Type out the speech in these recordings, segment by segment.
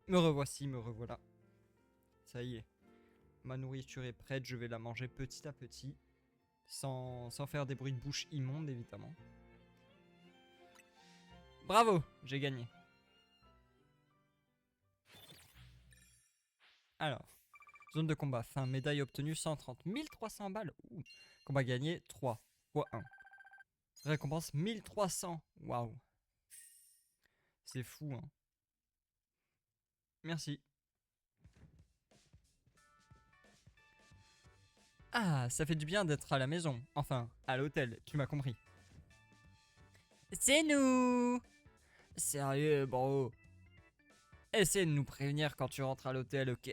Me revoici, me revoilà. Ça y est. Ma nourriture est prête, je vais la manger petit à petit. Sans faire des bruits de bouche immondes, évidemment. Bravo, j'ai gagné. Alors, zone de combat, fin, médaille obtenue 130, 1300 balles. Ouh. Combat gagné 3 fois 1. Récompense 1300. Waouh. C'est fou, hein. Merci. Ah, ça fait du bien d'être à la maison. Enfin, à l'hôtel, tu m'as compris. C'est nous. Sérieux, bro. Essaie de nous prévenir quand tu rentres à l'hôtel, ok?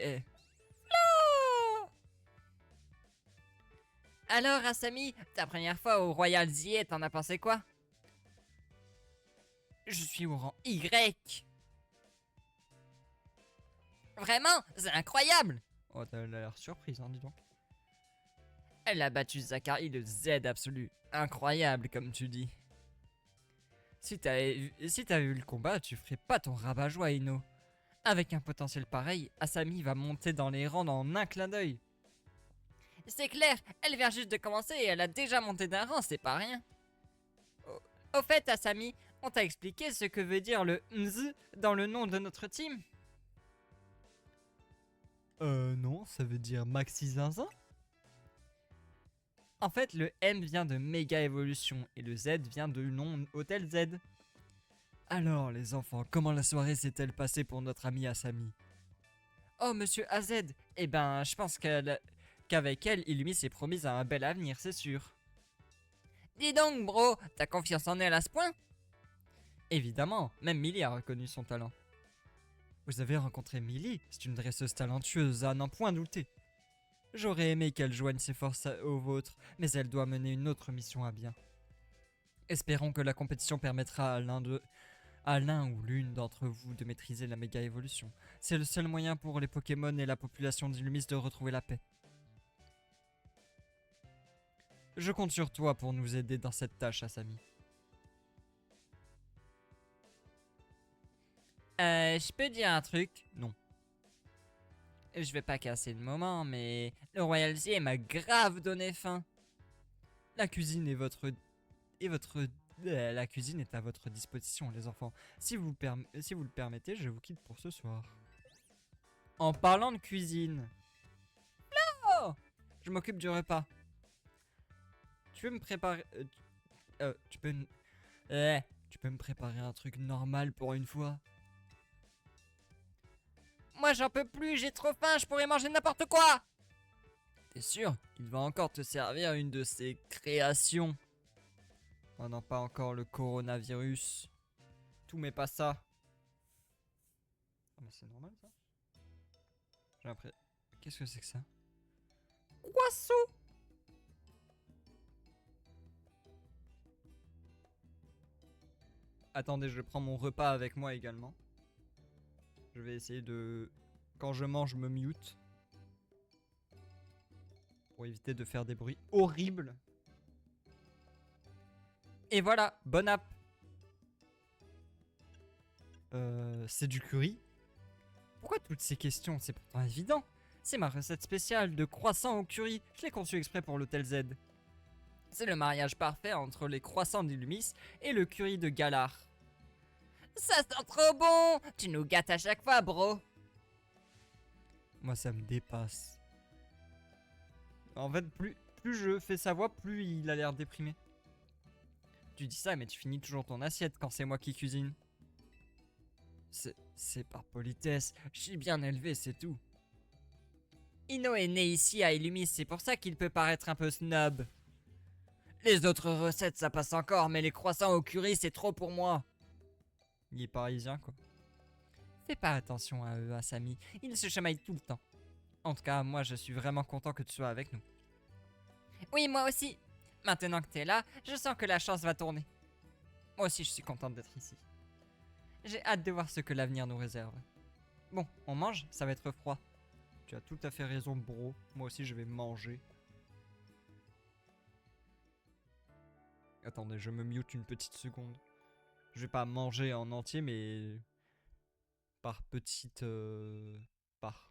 Alors, Asami, ta première fois au Royal Ziet, t'en as pensé quoi? Je suis au rang Y. Vraiment? C'est incroyable! Oh, t'as l'air surprise, hein, dis donc. Elle a battu Zachary le Z absolu. Incroyable, comme tu dis. Si t'avais vu le combat, tu ferais pas ton rabat-joie, Ino. Avec un potentiel pareil, Asami va monter dans les rangs en un clin d'œil. C'est clair, elle vient juste de commencer et elle a déjà monté d'un rang, c'est pas rien. Au fait, Asami, on t'a expliqué ce que veut dire le NZ dans le nom de notre team? Non, ça veut dire Maxi Zinzin. En fait, le M vient de Méga Évolution et le Z vient de nom Hôtel Z. Alors, les enfants, comment la soirée s'est-elle passée pour notre ami Asami? Oh, monsieur AZ, eh ben, je pense qu'avec elle, Illumi s'est promise à un bel avenir, c'est sûr. Dis donc, bro, t'as confiance en elle à ce point? Évidemment, même Millie a reconnu son talent. Vous avez rencontré Millie? C'est une dresseuse talentueuse, à n'en point douter. J'aurais aimé qu'elle joigne ses forces aux vôtres, mais elle doit mener une autre mission à bien. Espérons que la compétition permettra à l'un ou l'une d'entre vous de maîtriser la méga évolution. C'est le seul moyen pour les Pokémon et la population d'Illumis de retrouver la paix. Je compte sur toi pour nous aider dans cette tâche, Asami. Je peux dire un truc? Non. Je vais pas casser le moment, mais le Royal Zie m'a grave donné faim. La cuisine est la cuisine est à votre disposition, les enfants. Si vous le permettez, je vous quitte pour ce soir. En parlant de cuisine, oh, je m'occupe du repas. Tu peux me préparer, tu peux, tu peux me préparer un truc normal pour une fois. Moi j'en peux plus, j'ai trop faim, je pourrais manger n'importe quoi. T'es sûr? Il va encore te servir une de ses créations. Oh non, pas encore le coronavirus. Tout mais pas ça. Ah mais c'est normal ça. J'ai l'impression. Qu'est-ce que c'est que ça? Croissant. Attendez, je prends mon repas avec moi également. Je vais essayer de... Quand je mange, je me mute. Pour éviter de faire des bruits horribles. Et voilà, bon app. C'est du curry? Pourquoi toutes ces questions? C'est pourtant évident. C'est ma recette spéciale de croissant au curry. Je l'ai conçue exprès pour l'Hôtel Z. C'est le mariage parfait entre les croissants d'Illumis et le curry de Galar. Ça sent trop bon! Tu nous gâtes à chaque fois, bro! Moi, ça me dépasse. En fait, plus je fais sa voix, plus il a l'air déprimé. Tu dis ça, mais tu finis toujours ton assiette quand c'est moi qui cuisine. C'est par politesse. Je suis bien élevé, c'est tout. Ino est né ici à Illumis, c'est pour ça qu'il peut paraître un peu snob. Les autres recettes, ça passe encore, mais les croissants au curry, c'est trop pour moi. Il est parisien, quoi. Fais pas attention à eux, à Samy. Ils se chamaillent tout le temps. En tout cas, moi, je suis vraiment content que tu sois avec nous. Oui, moi aussi. Maintenant que t'es là, je sens que la chance va tourner. Moi aussi, je suis contente d'être ici. J'ai hâte de voir ce que l'avenir nous réserve. Bon, on mange, ça va être froid. Tu as tout à fait raison, bro. Moi aussi, je vais manger. Attendez, je me mute une petite seconde. Je vais pas manger en entier, mais par petite part.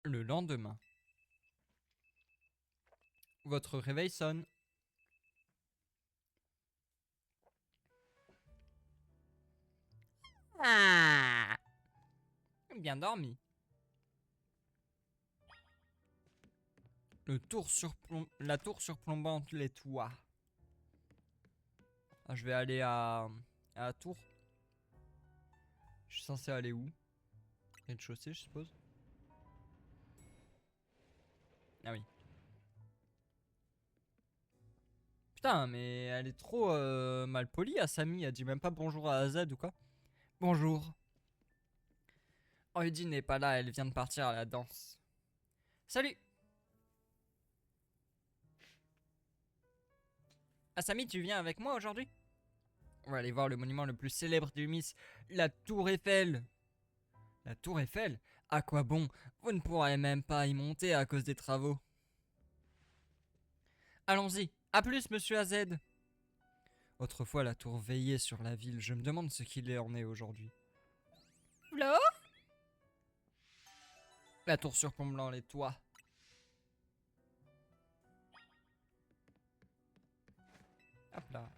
Le lendemain, votre réveil sonne. Ah, bien dormi. La tour surplombante les toits. Ah, je vais aller à la tour. Je suis censé aller où? Rez-de-chaussée, je suppose. Ah oui. Putain, mais elle est trop mal polie, Asami. Elle dit même pas bonjour à AZ ou quoi. Bonjour. Rudy n'est pas là, elle vient de partir à la danse. Salut. Asami, tu viens avec moi aujourd'hui? On va aller voir le monument le plus célèbre du Miss, la Tour Eiffel. La Tour Eiffel? À quoi bon? Vous ne pourrez même pas y monter à cause des travaux. Allons-y. À plus, monsieur AZ. Autrefois, la tour veillait sur la ville. Je me demande ce qu'il en est aujourd'hui. Flo? La tour surplombant les toits. Hop là.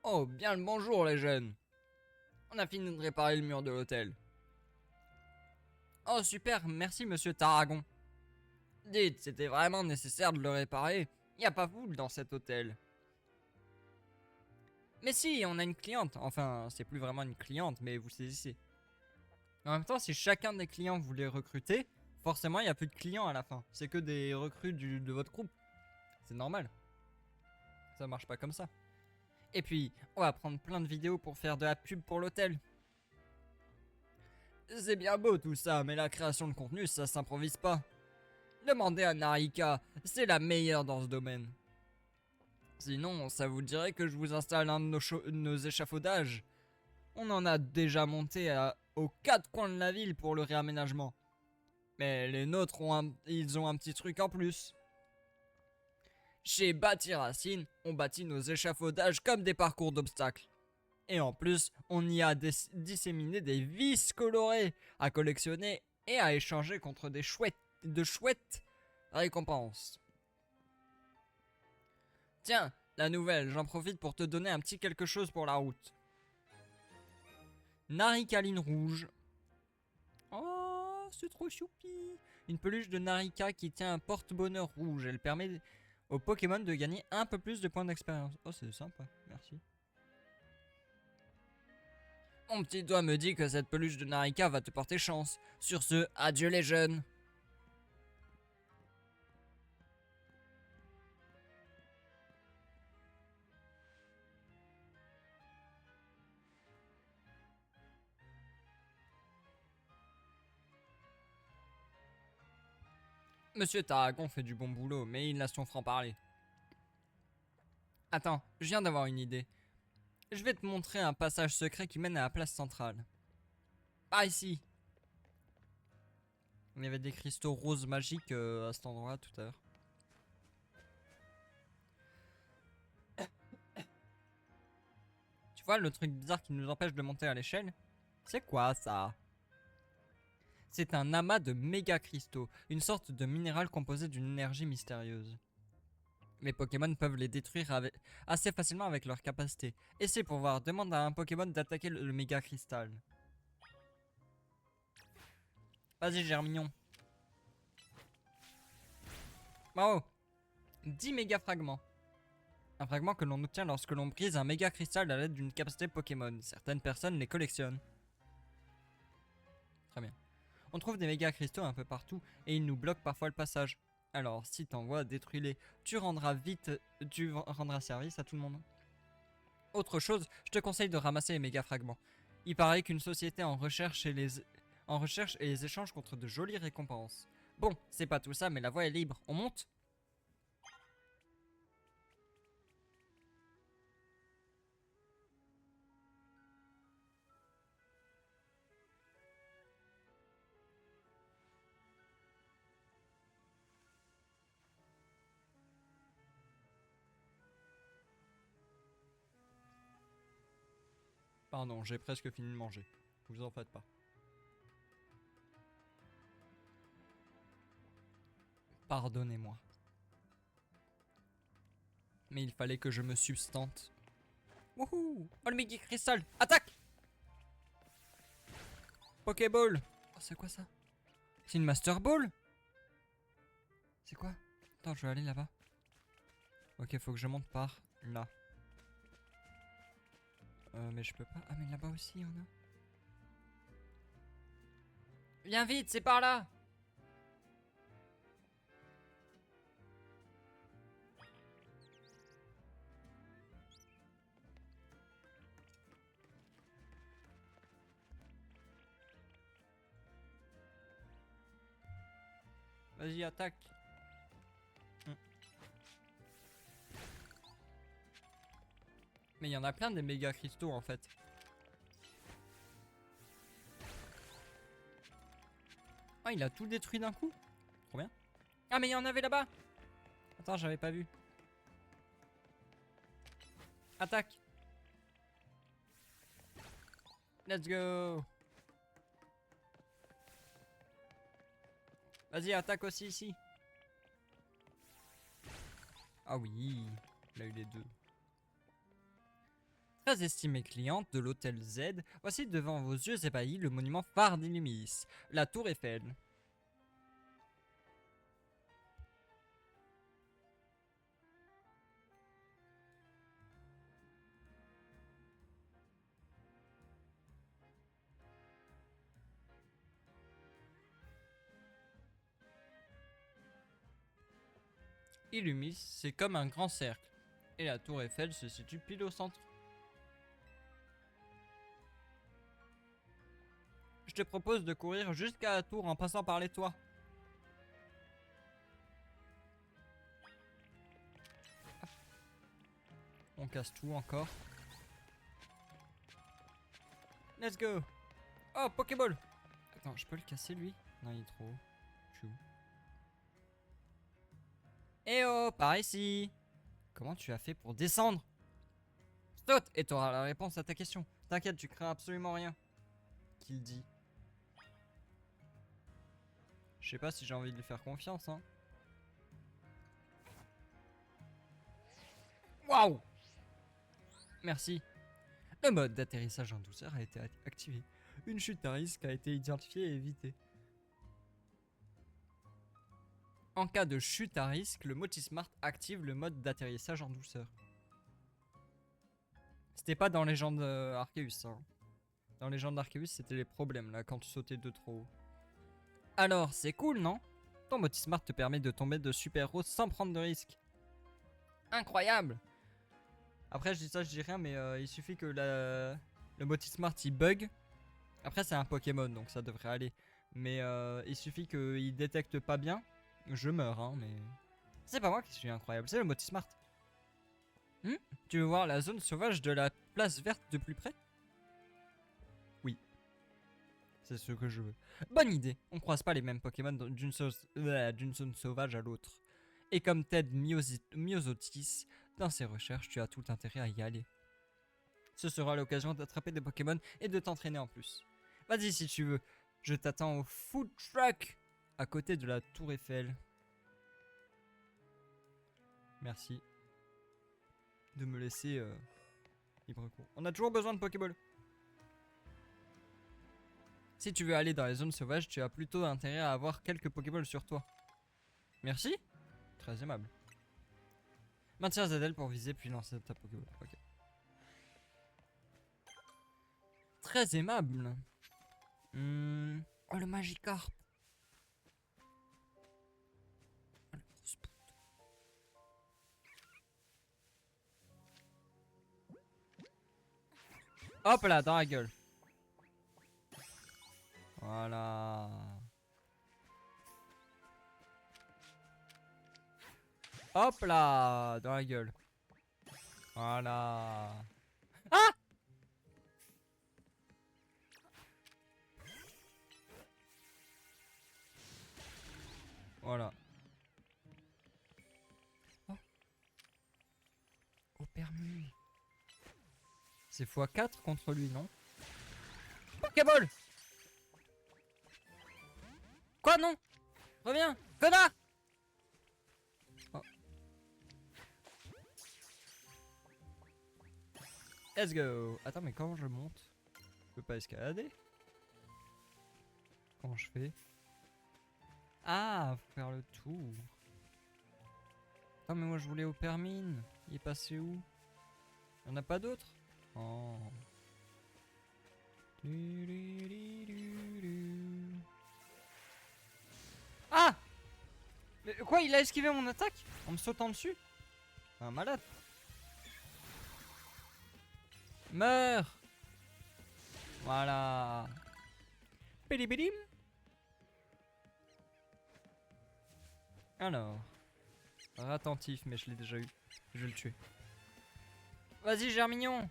Oh, bien le bonjour les jeunes. On a fini de réparer le mur de l'hôtel. Oh super, merci monsieur Tarragon. Dites, c'était vraiment nécessaire de le réparer. Y a pas foule dans cet hôtel. Mais si, on a une cliente. Enfin, c'est plus vraiment une cliente, mais vous saisissez. En même temps, si chacun des clients voulait recruter, forcément, il n'y a plus de clients à la fin. C'est que des recrues de votre groupe. C'est normal. Ça marche pas comme ça. Et puis, on va prendre plein de vidéos pour faire de la pub pour l'hôtel. C'est bien beau tout ça, mais la création de contenu, ça s'improvise pas. Demandez à Narika, c'est la meilleure dans ce domaine. Sinon, ça vous dirait que je vous installe un de nos échafaudages. On en a déjà monté aux quatre coins de la ville pour le réaménagement. Mais les nôtres, ils ont un petit truc en plus. Chez Bâti Racine, on bâtit nos échafaudages comme des parcours d'obstacles. Et en plus, on y a disséminé des vis colorées à collectionner et à échanger contre de chouettes récompenses. Tiens, la nouvelle, j'en profite pour te donner un petit quelque chose pour la route. Naricaline rouge. Oh, c'est trop choupi. Une peluche de Narika qui tient un porte-bonheur rouge. Elle permet aux Pokémon de gagner un peu plus de points d'expérience. Oh, c'est sympa, merci. Mon petit doigt me dit que cette peluche de Narika va te porter chance. Sur ce, adieu les jeunes. Monsieur Tarragon fait du bon boulot, mais il a son franc-parler. Attends, je viens d'avoir une idée. Je vais te montrer un passage secret qui mène à la place centrale. Par ici. Il y avait des cristaux roses magiques à cet endroit tout à l'heure. Tu vois le truc bizarre qui nous empêche de monter à l'échelle? C'est quoi ça? C'est un amas de méga cristaux, une sorte de minéral composé d'une énergie mystérieuse. Les Pokémon peuvent les détruire assez facilement avec leur capacité. Essaie pour voir, demande à un Pokémon d'attaquer le méga cristal. Vas-y Germignon. Bravo. 10 méga fragments. Un fragment que l'on obtient lorsque l'on brise un méga cristal à l'aide d'une capacité Pokémon. Certaines personnes les collectionnent. Très bien. On trouve des méga cristaux un peu partout et ils nous bloquent parfois le passage. Alors, si t'en vois, détruis-les. Tu rendras service à tout le monde. Autre chose, je te conseille de ramasser les méga fragments. Il paraît qu'une société en recherche et les échange contre de jolies récompenses. Bon, c'est pas tout ça, mais la voie est libre. On monte? Pardon, j'ai presque fini de manger. Vous en faites pas. Pardonnez-moi. Mais il fallait que je me substante. Wouhou! Oh le Mickey Crystal! Attaque! Pokéball! Oh c'est quoi ça? C'est une Master Ball? C'est quoi? Attends, je vais aller là-bas. Ok, faut que je monte par là. Mais je peux pas. Ah mais là-bas aussi, on a. Viens vite, c'est par là! Vas-y, attaque. Mais il y en a plein des méga cristaux en fait. Ah, il a tout détruit d'un coup. Trop bien. Ah, mais il y en avait là-bas. Attends, j'avais pas vu. Attaque. Let's go. Vas-y, attaque aussi ici. Ah oui, il a eu les deux. Très estimée cliente de l'hôtel Z, voici devant vos yeux ébahis le monument phare d'Illumis, la Tour Eiffel. Illumis, c'est comme un grand cercle, et la Tour Eiffel se situe pile au centre. Je te propose de courir jusqu'à la tour en passant par les toits. On casse tout encore. Let's go. Oh, Pokéball. Attends, je peux le casser lui? Non, il est trop haut. Je suis où? Eh oh, par ici. Comment tu as fait pour descendre? Saute et t'auras la réponse à ta question. T'inquiète, tu crains absolument rien. Qu'il dit. Je sais pas si j'ai envie de lui faire confiance, hein. Waouh! Merci. Le mode d'atterrissage en douceur a été activé. Une chute à risque a été identifiée et évitée. En cas de chute à risque, le Motismart active le mode d'atterrissage en douceur. C'était pas dans Légende Arceus, hein. Dans Légende Arceus, c'était les problèmes là quand tu sautais de trop haut. Alors, c'est cool, non? Ton Motismart te permet de tomber de super haut sans prendre de risque. Incroyable! Après, je dis ça, je dis rien, mais il suffit que le Motismart il bug. Après, c'est un Pokémon, donc ça devrait aller. Mais il suffit qu'il détecte pas bien. Je meurs, hein, mais. C'est pas moi qui suis incroyable, c'est le Motismart. Tu veux voir la zone sauvage de la place verte de plus près? Oui. C'est ce que je veux. Bonne idée. On croise pas les mêmes Pokémon d'une zone sauvage à l'autre. Et comme t'aides Myosotis dans ses recherches, tu as tout intérêt à y aller. Ce sera l'occasion d'attraper des Pokémon et de t'entraîner en plus. Vas-y si tu veux. Je t'attends au food truck à côté de la Tour Eiffel. Merci de me laisser libre cours. On a toujours besoin de Pokéball. Si tu veux aller dans les zones sauvages, tu as plutôt intérêt à avoir quelques Pokéballs sur toi. Merci. Très aimable. Maintiens ZL pour viser puis lancer ta Pokéball. Ok. Très aimable. Oh, le Magikarp. Oh, le gros spout. Hop là, dans la gueule. Voilà. Hop là, dans la gueule. Voilà. Ah! Voilà. Oh. Au permis. C'est x4 contre lui, non? Pokéball! Quoi, non? Reviens! Connard! Oh. Let's go! Attends, mais comment je monte? Je peux pas escalader? Comment je fais? Ah, faut faire le tour. Ah, mais moi je voulais au permine. Il est passé où? Y'en a pas d'autres? Oh. Ah! Mais quoi, il a esquivé mon attaque? En me sautant dessus? Un malade. Meurs! Voilà. Pédibidim. Alors. Attentif, mais je l'ai déjà eu. Je vais le tuer. Vas-y, Germignon!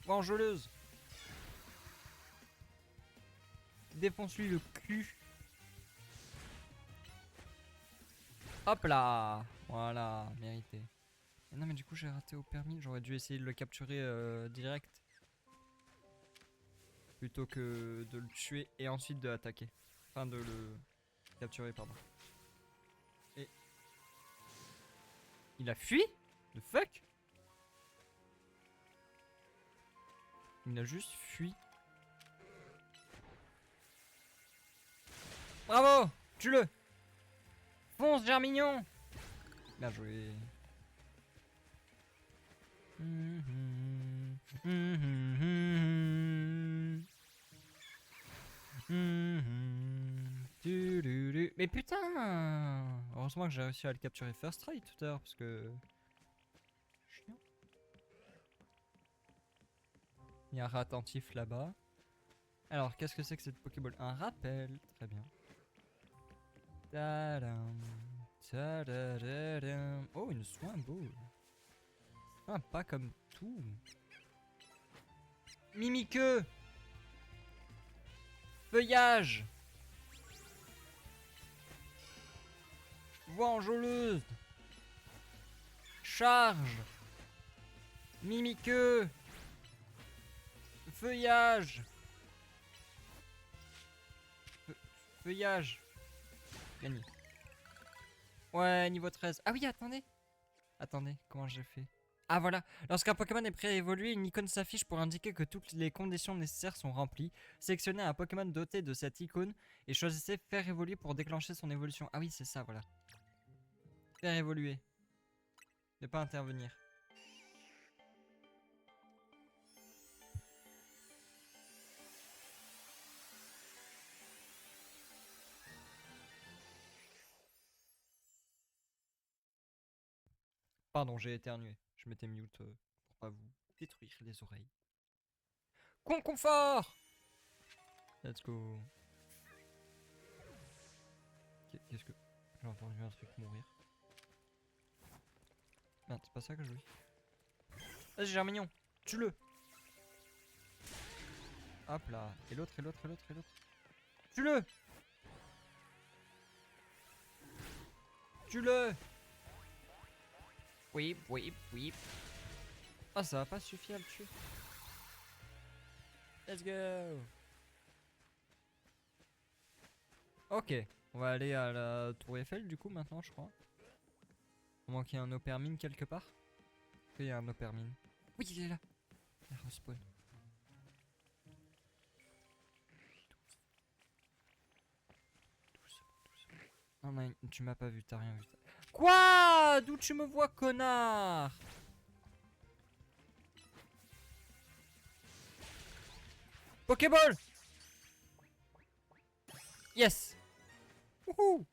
Vengeuse! Défonce-lui le cul! Hop là! Voilà, mérité. Et non, mais du coup, j'ai raté au permis. J'aurais dû essayer de le capturer direct. Plutôt que de le tuer et ensuite de l'attaquer. Enfin, de le capturer, pardon. Et. Il a fui? The fuck? Il a juste fui. Bravo! Tue-le! Fonce, Germignon! Bien joué. Mais putain! Heureusement que j'ai réussi à le capturer first try tout à l'heure parce que. Chiant. Il y a un rat attentif là-bas. Alors, qu'est-ce que c'est que cette Pokéball? Un rappel. Très bien. Tadam. Tadadadam. Oh, une soin ball. Ah, pas comme tout. Mimiqueux. Feuillage. Vengeuse. Charge. Mimiqueux. Feuillage. Feuillage. Gagné. Ouais, niveau 13. Ah oui, attendez. Attendez, comment j'ai fait? Ah voilà, lorsqu'un Pokémon est prêt à évoluer, une icône s'affiche pour indiquer que toutes les conditions nécessaires sont remplies. Sélectionnez un Pokémon doté de cette icône et choisissez faire évoluer pour déclencher son évolution. Ah oui, c'est ça, voilà. Faire évoluer. Ne pas intervenir. Pardon, j'ai éternué. Je m'étais mute pour pas vous détruire les oreilles. Confort. Let's go. Qu'est-ce que... J'ai entendu un truc mourir. Merde, c'est pas ça que je veux. Vas-y, Germignon, tue-le. Hop là. Et l'autre, et l'autre, et l'autre, et l'autre. Tue-le. Tue-le. Oui, oui, oui. Ah, ça va pas suffire à le tuer. Let's go. Ok, on va aller à la tour Eiffel du coup maintenant, je crois. Au moins qu'il y ait un Opermine quelque part. Il y a un Opermine. Oui, il est là. Il respawn. Non, non, tu m'as pas vu, t'as rien vu. Quoi? D'où tu me vois, connard? Pokéball! Yes! Wouhou!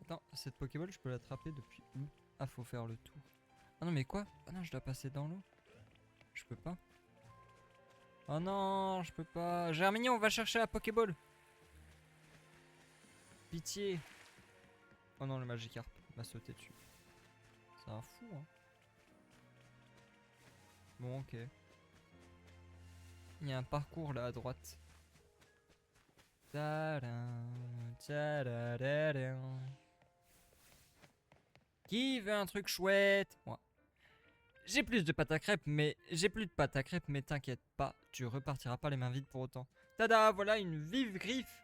Attends, cette Pokéball, je peux l'attraper depuis où? Ah, faut faire le tour. Ah non, mais quoi? Ah non, je dois passer dans l'eau. Je peux pas. Oh non, je peux pas. Germignon, on va chercher la Pokéball. Pitié. Oh non, le Magikarp m'a sauté dessus. C'est un fou, hein. Bon, ok. Il y a un parcours là à droite. Tadam, tadadadam. Qui veut un truc chouette? Moi. J'ai plus de pâte à crêpes, mais j'ai plus de pâte à crêpes, mais t'inquiète pas, tu repartiras pas les mains vides pour autant. Tada, voilà une vive griffe.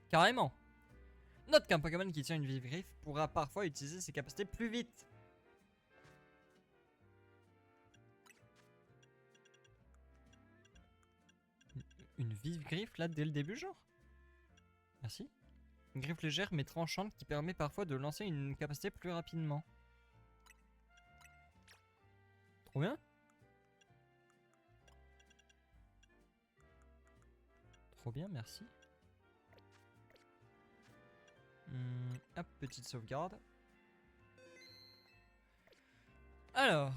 Carrément. Note qu'un Pokémon qui tient une vive griffe pourra parfois utiliser ses capacités plus vite. Une vive griffe là dès le début, genre? Merci. Une griffe légère mais tranchante qui permet parfois de lancer une capacité plus rapidement. Trop bien. Trop bien, merci. Hop, petite sauvegarde. Alors.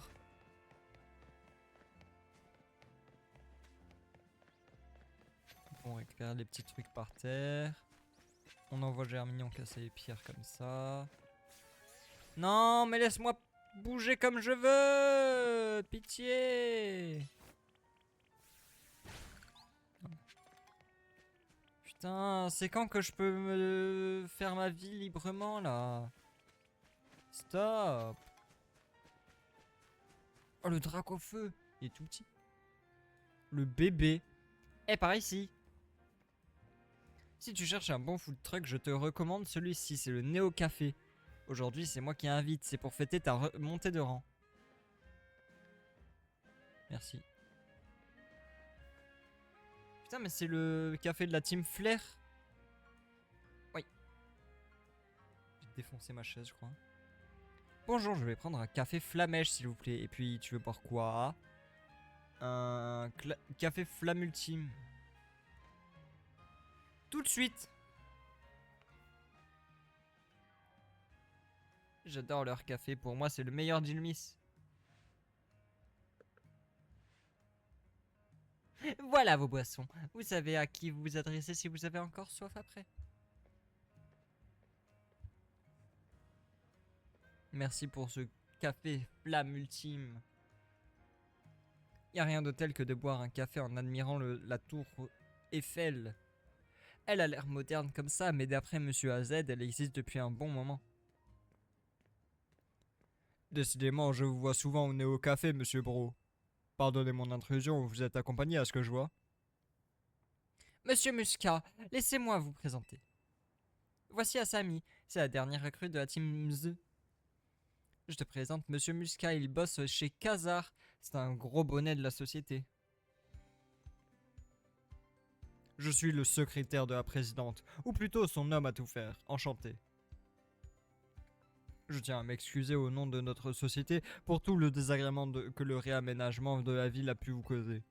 On récupère les petits trucs par terre. On envoie Germignon casser les pierres comme ça. Non, mais laisse-moi bouger comme je veux. Pitié. Putain, c'est quand que je peux me faire ma vie librement là? Stop. Oh, le drac au feu. Il est tout petit. Le bébé. Eh, par ici. Si tu cherches un bon food truck, je te recommande celui-ci. C'est le Néo Café. Aujourd'hui, c'est moi qui invite. C'est pour fêter ta montée de rang. Merci. Putain, mais c'est le café de la team Flair. Oui. J'ai défoncé ma chaise, je crois. Bonjour, je vais prendre un café flamèche, s'il vous plaît. Et puis, tu veux boire quoi? Un café flamme ultime. Tout de suite. J'adore leur café. Pour moi, c'est le meilleur d'Ilmis. Voilà vos boissons. Vous savez à qui vous vous adressez si vous avez encore soif après. Merci pour ce café flamme ultime. Y a rien de tel que de boire un café en admirant la tour Eiffel. Elle a l'air moderne comme ça, mais d'après Monsieur AZ, elle existe depuis un bon moment. Décidément, je vous vois souvent au Néo Café, Monsieur Bro. Pardonnez mon intrusion, vous êtes accompagné à ce que je vois. Monsieur Muscat, laissez-moi vous présenter. Voici Asami, c'est la dernière recrue de la team Z. Je te présente Monsieur Muscat, il bosse chez Kazar. C'est un gros bonnet de la société. Je suis le secrétaire de la présidente, ou plutôt son homme à tout faire. Enchanté. Je tiens à m'excuser au nom de notre société pour tout le désagrément que le réaménagement de la ville a pu vous causer.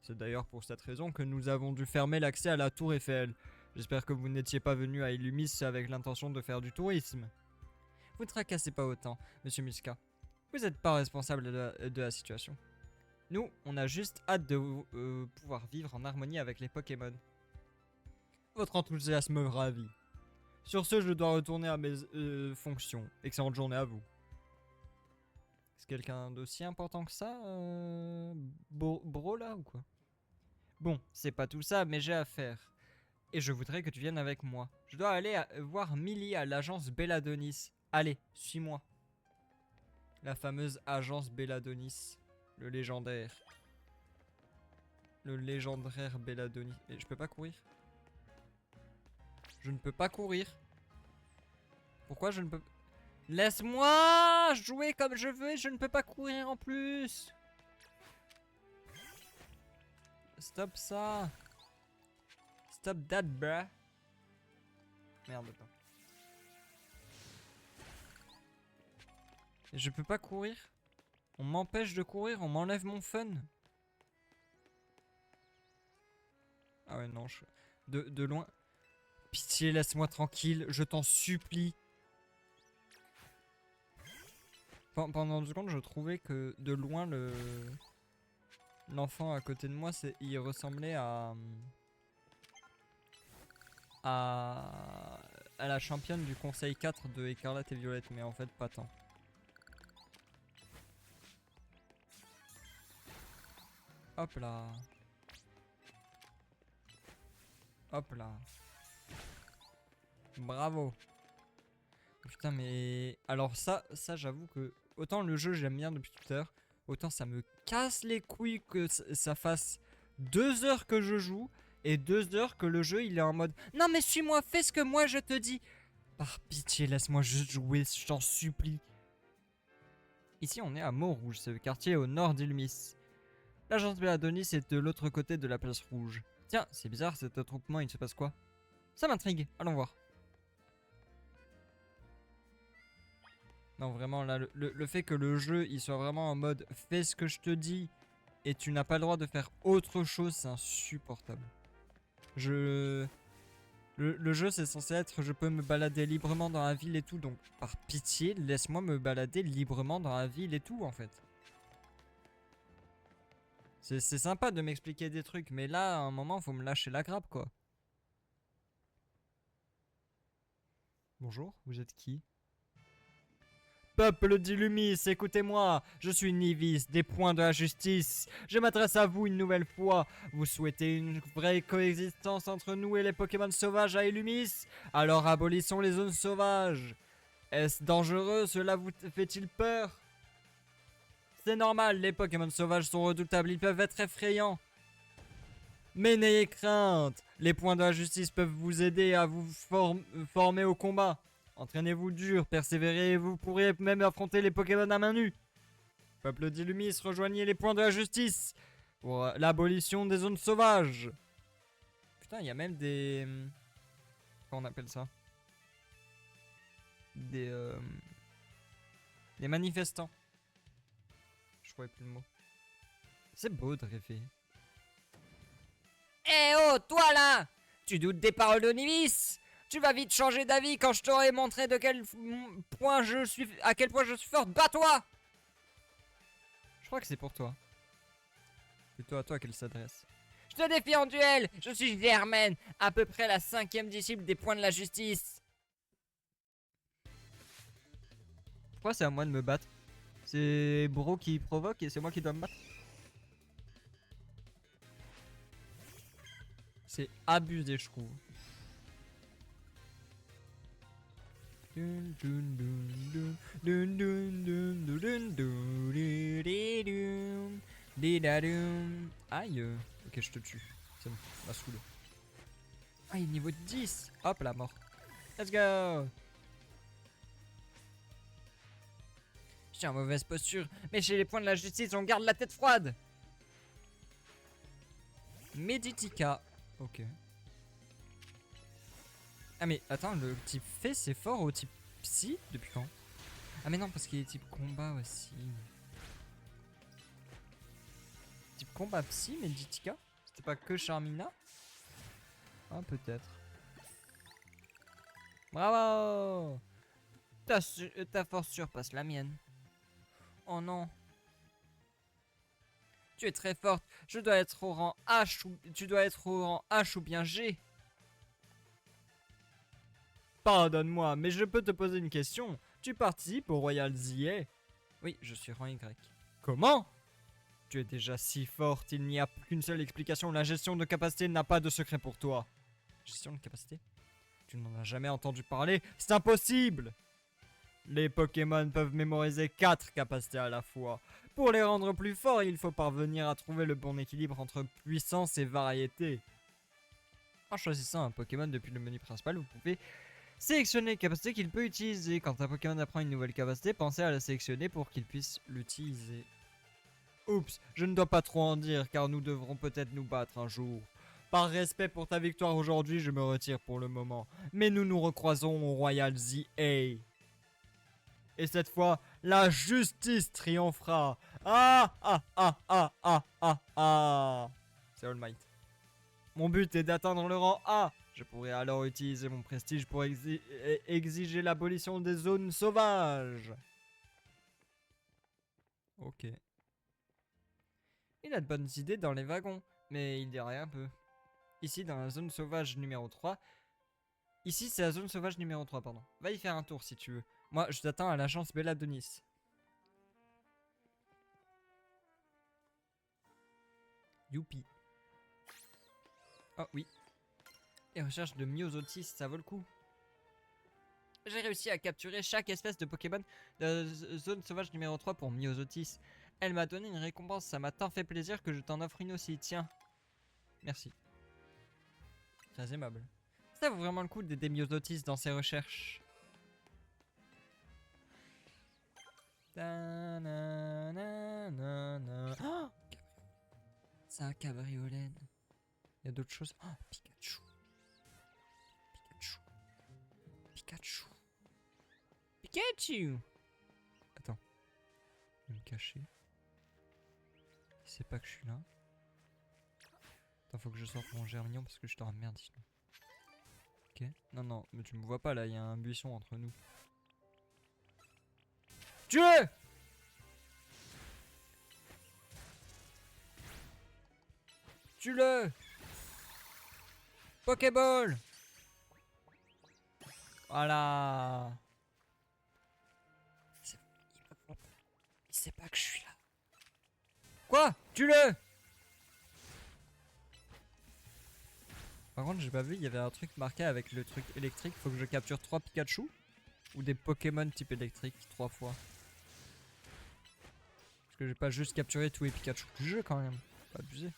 C'est d'ailleurs pour cette raison que nous avons dû fermer l'accès à la tour Eiffel. J'espère que vous n'étiez pas venu à Illumis avec l'intention de faire du tourisme. Vous ne tracassez pas autant, Monsieur Muscat. Vous n'êtes pas responsable de la situation. Nous, on a juste hâte de pouvoir vivre en harmonie avec les Pokémon. Votre enthousiasme me ravit. Sur ce, je dois retourner à mes fonctions. Excellente journée à vous. Est-ce quelqu'un d'aussi important que ça, bro là ou quoi? Bon, c'est pas tout ça, mais j'ai affaire. Et je voudrais que tu viennes avec moi. Je dois aller voir Millie à l'agence Belladonis. Allez, suis-moi. La fameuse agence Belladonis. Le légendaire. Le légendaire Belladonis. Et je peux pas courir? Je ne peux pas courir. Pourquoi je ne peux... Laisse-moi jouer comme je veux et je ne peux pas courir en plus. Stop ça. stop that, bruh. Merde, attends. Et je peux pas courir? On m'empêche de courir, on m'enlève mon fun. Ah ouais, non, de loin. Pitié, laisse-moi tranquille, je t'en supplie. Pendant 2 secondes, je trouvais que de loin, l'enfant à côté de moi, il ressemblait à la championne du conseil 4 de Écarlate et Violette, mais en fait pas tant. Hop là. Hop là. Bravo. Putain, mais alors ça j'avoue que autant le jeu j'aime bien depuis tout à l'heure, autant ça me casse les couilles que ça fasse 2 heures que je joue et 2 heures que le jeu il est en mode non mais suis-moi, fais ce que moi je te dis. Par pitié, laisse-moi juste jouer, je t'en supplie. Ici on est à Montrouge, c'est le quartier au nord d'Ilmis. L'agence Béladonis est de l'autre côté de la place rouge. Tiens, c'est bizarre cet attroupement, il se passe quoi? Ça m'intrigue, allons voir. Non, vraiment, là, le fait que le jeu, il soit vraiment en mode « fais ce que je te dis » et tu n'as pas le droit de faire autre chose, c'est insupportable. Le jeu, c'est censé être « je peux me balader librement dans la ville et tout », donc par pitié, laisse-moi me balader librement dans la ville et tout, en fait. C'est sympa de m'expliquer des trucs, mais là, à un moment, faut me lâcher la grappe, quoi. Bonjour, vous êtes qui? Peuple d'Illumis, écoutez-moi, je suis Nivis, des points de la justice. Je m'adresse à vous une nouvelle fois. Vous souhaitez une vraie coexistence entre nous et les Pokémon sauvages à Illumis? Alors abolissons les zones sauvages. Est-ce dangereux? Cela vous fait-il peur? C'est normal, les Pokémon sauvages sont redoutables, ils peuvent être effrayants. Mais n'ayez crainte, les points de la justice peuvent vous aider à vous former au combat. Entraînez-vous dur, persévérez et vous pourrez même affronter les Pokémon à main nue. Peuple d'Illumis, rejoignez les points de la justice pour l'abolition des zones sauvages. Putain, il y a même des... Comment on appelle ça? Des manifestants. Je trouvais plus le mot. C'est beau de rêver. Eh oh, toi là! Tu doutes des paroles de Nivis? Tu vas vite changer d'avis quand je t'aurai montré à quel point je suis forte. Bats-toi! Je crois que c'est pour toi. Plutôt à toi qu'elle s'adresse. Je te défie en duel! Je suis Germaine, à peu près la 5e disciple des points de la justice. Pourquoi c'est à moi de me battre? C'est Bro qui provoque et c'est moi qui dois me battre. C'est abusé, je trouve. Aïe. Ok, je te tue. C'est bon, m'a saoulé. Ah, il est niveau 10. Hop, la mort. Let's go. Je suis en mauvaise posture, mais chez les points de la justice, on garde la tête froide. Meditica. Ok. Ah mais attends, le type fée c'est fort au type psy depuis quand? Ah mais non, parce qu'il est type combat aussi. Type combat psy, Meditica? C'était pas que Charmina? Ah peut-être. Bravo! Ta force surpasse la mienne. Oh non. Tu es très forte. Je dois être au rang H ou... Tu dois être au rang H ou bien G. Pardonne-moi, mais je peux te poser une question. Tu participes au Royal ZA? Oui, je suis rang Y. Comment? Tu es déjà si forte, il n'y a qu'une seule explication. La gestion de capacité n'a pas de secret pour toi. Gestion de capacité? Tu n'en as jamais entendu parler? C'est impossible! Les Pokémon peuvent mémoriser 4 capacités à la fois. Pour les rendre plus forts, il faut parvenir à trouver le bon équilibre entre puissance et variété. En choisissant un Pokémon depuis le menu principal, vous pouvez sélectionner les capacités qu'il peut utiliser. Quand un Pokémon apprend une nouvelle capacité, pensez à la sélectionner pour qu'il puisse l'utiliser. Oups, je ne dois pas trop en dire car nous devrons peut-être nous battre un jour. Par respect pour ta victoire aujourd'hui, je me retire pour le moment. Mais nous nous recroisons au Royal ZA. Et cette fois, la justice triomphera. Ah ah ah ah ah ah ah. C'est All Might. Mon but est d'atteindre le rang A. Je pourrais alors utiliser mon prestige pour exiger l'abolition des zones sauvages. Ok. Il a de bonnes idées dans les wagons, mais il dirait un peu. Ici, dans la zone sauvage numéro 3. Ici, c'est la zone sauvage numéro 3, pardon. Va y faire un tour si tu veux. Moi, je t'attends à l'agence Belladonis. Youpi. Oh oui. Et recherche de Myosotis, ça vaut le coup. J'ai réussi à capturer chaque espèce de Pokémon de zone sauvage numéro 3 pour Myosotis. Elle m'a donné une récompense, ça m'a tant fait plaisir que je t'en offre une aussi. Tiens. Merci. Très aimable. Ça vaut vraiment le coup d'aider Myosotis dans ses recherches. Oh, c'est un cabriolet. Il y a d'autres choses. Oh, Pikachu. Pikachu. Pikachu. Pikachu. Attends. Je vais me cacher. Il sait pas que je suis là. Attends, faut que je sorte mon germignon parce que je te ramène sinon. Ok. Non, non, mais tu me vois pas là, il y a un buisson entre nous. Tue-le! Tue-le! Pokéball! Voilà! Il sait pas que je suis là. Quoi? Tue-le! Par contre, j'ai pas vu, il y avait un truc marqué avec le truc électrique. Faut que je capture 3 Pikachu. Ou des Pokémon type électrique 3 fois. Parce que j'ai pas juste capturé tous les Pikachu du jeu quand même. Pas abusé.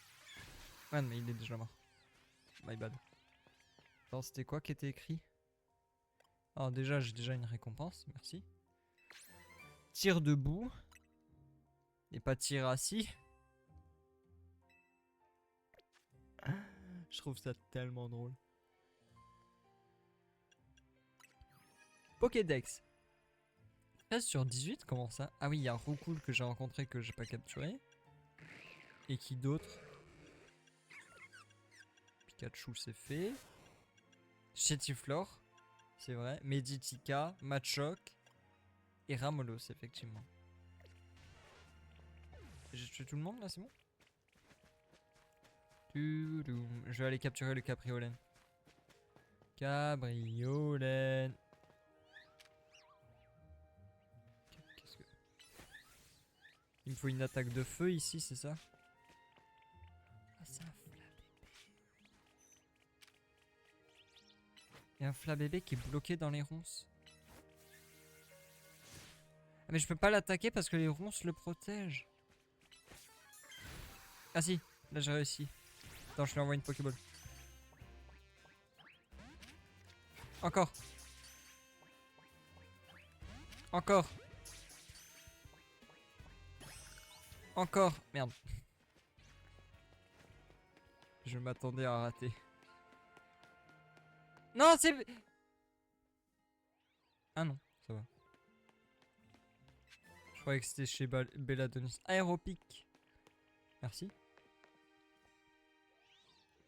Ouais, mais il est déjà mort. My bad. Attends, c'était quoi qui était écrit? Alors déjà, j'ai déjà une récompense, merci. Tir debout. Et pas tir assis. Je trouve ça tellement drôle. Pokédex. 13 sur 18, comment ça? Ah oui, il y a Roucool que j'ai rencontré que j'ai pas capturé. Et qui d'autre? Pikachu, c'est fait. Chetiflore, c'est vrai. Meditika, Machoke et Ramolos, effectivement. J'ai tué tout le monde là, c'est bon? Je vais aller capturer le Cabriolet. Cabriolet. Qu'est-ce que... Il me faut une attaque de feu ici, c'est ça? Ah, c'est un Flabébé. Il y a un Flabébé qui est bloqué dans les ronces. Ah, mais je peux pas l'attaquer parce que les ronces le protègent. Ah si, là j'ai réussi. Attends, je lui envoie une Pokéball. Encore. Encore. Encore. Merde. Je m'attendais à rater. Non, c'est... Ah non, ça va. Je croyais que c'était chez Belladonis. Aéropic. Merci.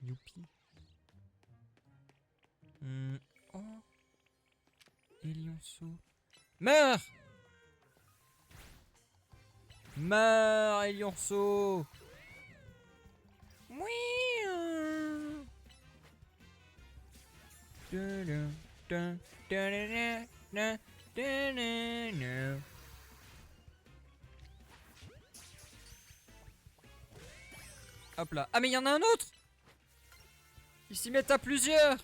Youpi. Oh. Elionceau. Meurs! Meurs, Elionceau! Oui. Hop là. Ah mais il y en a un autre! Ils s'y mettent à plusieurs!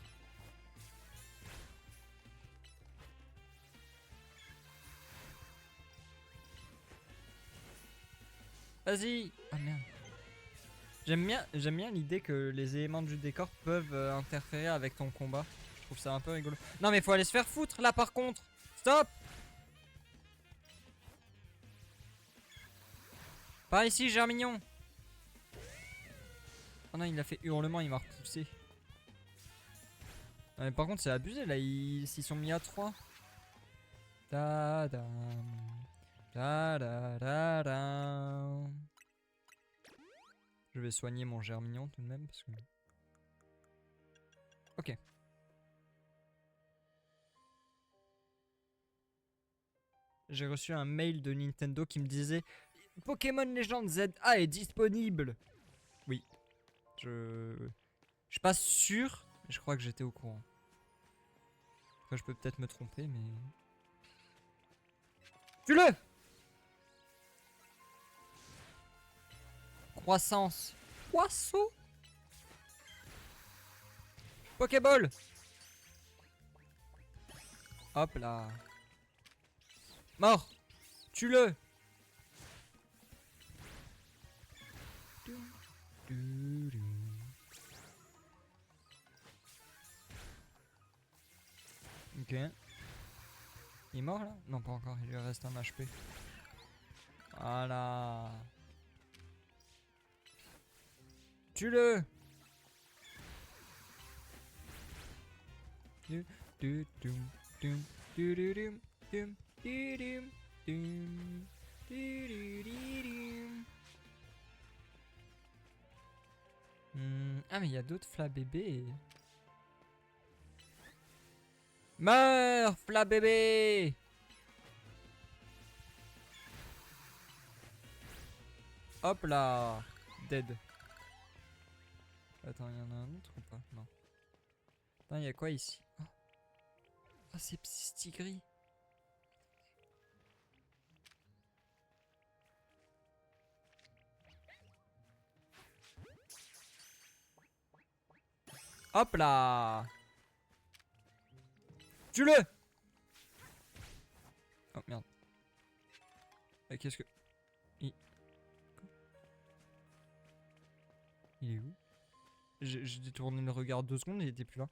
Vas-y! Ah merde. J'aime bien l'idée que les éléments du décor peuvent interférer avec ton combat. Je trouve ça un peu rigolo. Non mais faut aller se faire foutre là par contre! Stop! Par ici, Germignon! Oh non, il a fait hurlement, il m'a repoussé. Mais par contre, c'est abusé là, ils s'y sont mis à 3. Ta-dam. Ta-da-da-da. Je vais soigner mon germignon tout de même parce que. Ok. J'ai reçu un mail de Nintendo qui me disait Pokémon Legends ZA est disponible. Oui. Je suis pas sûr, mais je crois que j'étais au courant. Après, je peux peut-être me tromper, mais. Tue-le! Croissance. Poisson. Pokéball. Hop là. Mort. Tue-le. Ok. Il est mort là? Non, pas encore, il lui reste un HP. Voilà. Tue-le. Ah mais il y a d'autres Flabébés. Meurs, Flabébé. Hop là. Dead. Attends, il y en a un autre ou pas? Non. Attends, il y a quoi ici? Oh, oh c'est Psystigris. Hop là. Tue-le. Oh merde. Qu'est-ce que... Il est où? J'ai détourné le regard 2 secondes et il était plus là.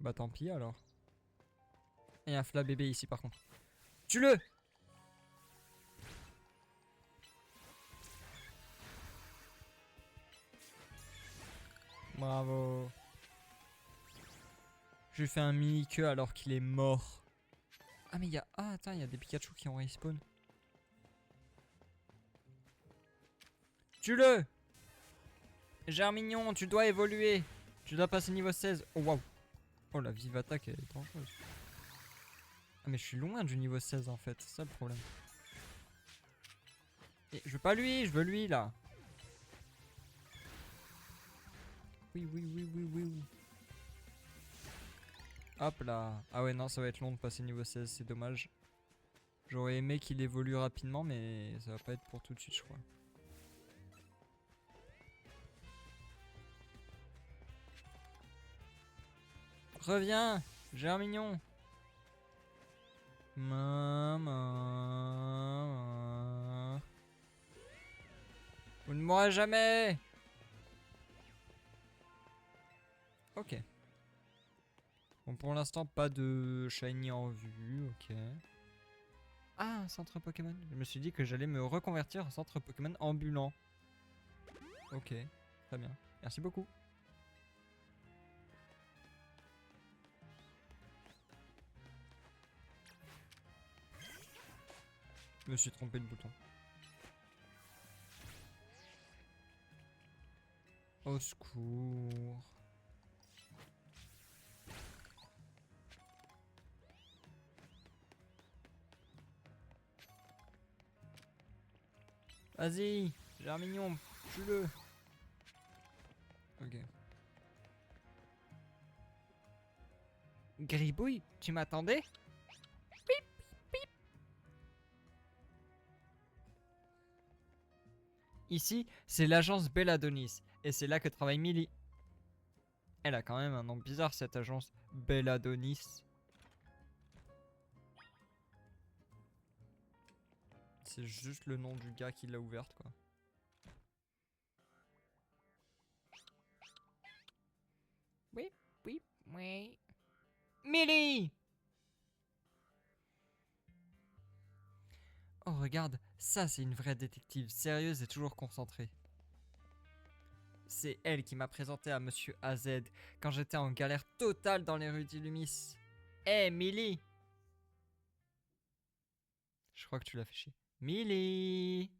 Bah tant pis alors. Il y a un Flabébé ici par contre. Tue-le! Bravo. Je lui fais un mini-queue alors qu'il est mort. Ah mais il y a... Ah attends, il y a des Pikachu qui ont respawn. Tue-le! Germignon, tu dois évoluer. Tu dois passer niveau 16. Oh waouh. Oh la vive attaque elle est dangereuse. Ah mais je suis loin du niveau 16 en fait, c'est ça le problème. Et je veux pas lui, je veux lui là. Oui, oui, oui, oui, oui, oui. Hop là. Ah ouais non, ça va être long de passer niveau 16, c'est dommage. J'aurais aimé qu'il évolue rapidement mais ça va pas être pour tout de suite je crois. Reviens, Germignon. Maman. Vous ne mourrez jamais. Ok. Bon, pour l'instant, pas de shiny en vue, ok. Ah, un centre Pokémon. Je me suis dit que j'allais me reconvertir en centre Pokémon ambulant. Ok, très bien. Merci beaucoup. Je me suis trompé de bouton. Au secours. Vas-y, Germignon, tue-le. Ok. Gribouille, tu m'attendais? Ici, c'est l'agence Belladonis, et c'est là que travaille Millie. Elle a quand même un nom bizarre cette agence Belladonis. C'est juste le nom du gars qui l'a ouverte quoi. Oui, oui, oui. Millie! Oh regarde, Ça, c'est une vraie détective, sérieuse et toujours concentrée. C'est elle qui m'a présenté à Monsieur AZ quand j'étais en galère totale dans les rues d'Illumis. Hé, Millie! Je crois que tu l'as fait chier. Millie!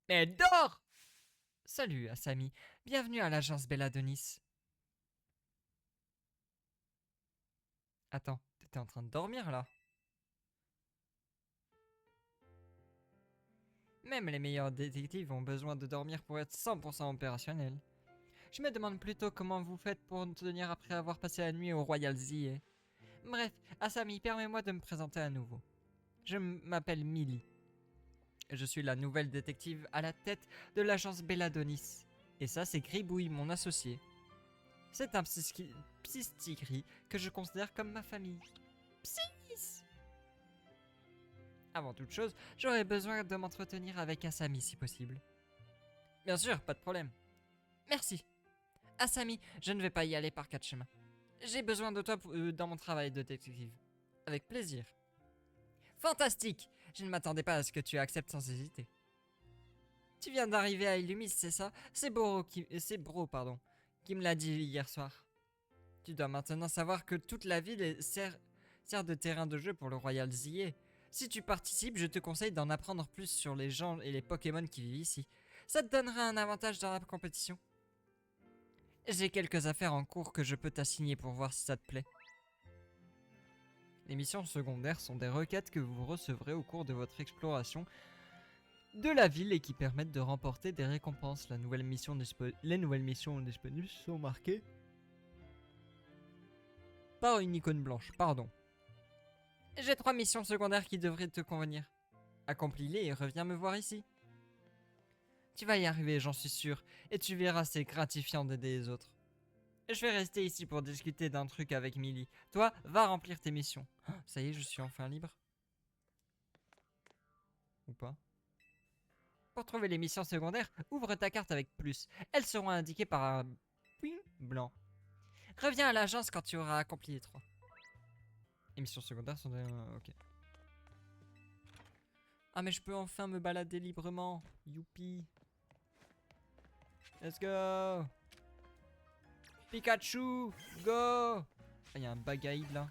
Mais dors! Salut, Asami. Bienvenue à l'agence Belladonis. Attends, t'étais en train de dormir là? Même les meilleurs détectives ont besoin de dormir pour être 100% opérationnels. Je me demande plutôt comment vous faites pour tenir après avoir passé la nuit au Royal ZA. Bref, Asami, permets-moi de me présenter à nouveau. Je m'appelle Millie. Je suis la nouvelle détective à la tête de l'agence Belladonis. Et ça, c'est Gribouille, mon associé. C'est un psy que je considère comme ma famille. Psys! Avant toute chose, j'aurais besoin de m'entretenir avec Asami si possible. Bien sûr, pas de problème. Merci. Asami, je ne vais pas y aller par quatre chemins. J'ai besoin de toi dans mon travail de détective. Avec plaisir. Fantastique! Je ne m'attendais pas à ce que tu acceptes sans hésiter. Tu viens d'arriver à Illumis, c'est ça? C'est Bro qui me l'a dit hier soir. Tu dois maintenant savoir que toute la ville sert de terrain de jeu pour le Royal ZA. Si tu participes, je te conseille d'en apprendre plus sur les gens et les Pokémon qui vivent ici. Ça te donnera un avantage dans la compétition. J'ai quelques affaires en cours que je peux t'assigner pour voir si ça te plaît. Les missions secondaires sont des requêtes que vous recevrez au cours de votre exploration de la ville et qui permettent de remporter des récompenses. Les nouvelles missions disponibles sont marquées par une icône blanche, pardon. J'ai 3 missions secondaires qui devraient te convenir. Accomplis-les et reviens me voir ici. Tu vas y arriver, j'en suis sûr, et tu verras, c'est gratifiant d'aider les autres. Je vais rester ici pour discuter d'un truc avec Millie. Toi, va remplir tes missions. Oh, ça y est, je suis enfin libre. Ou pas? Pour trouver les missions secondaires, ouvre ta carte avec plus. Elles seront indiquées par un point blanc. Reviens à l'agence quand tu auras accompli les 3. Les missions secondaires sont ok. Ah mais je peux enfin me balader librement. Youpi. Let's go. Pikachu, go. Ah, il y a un bagaïde là.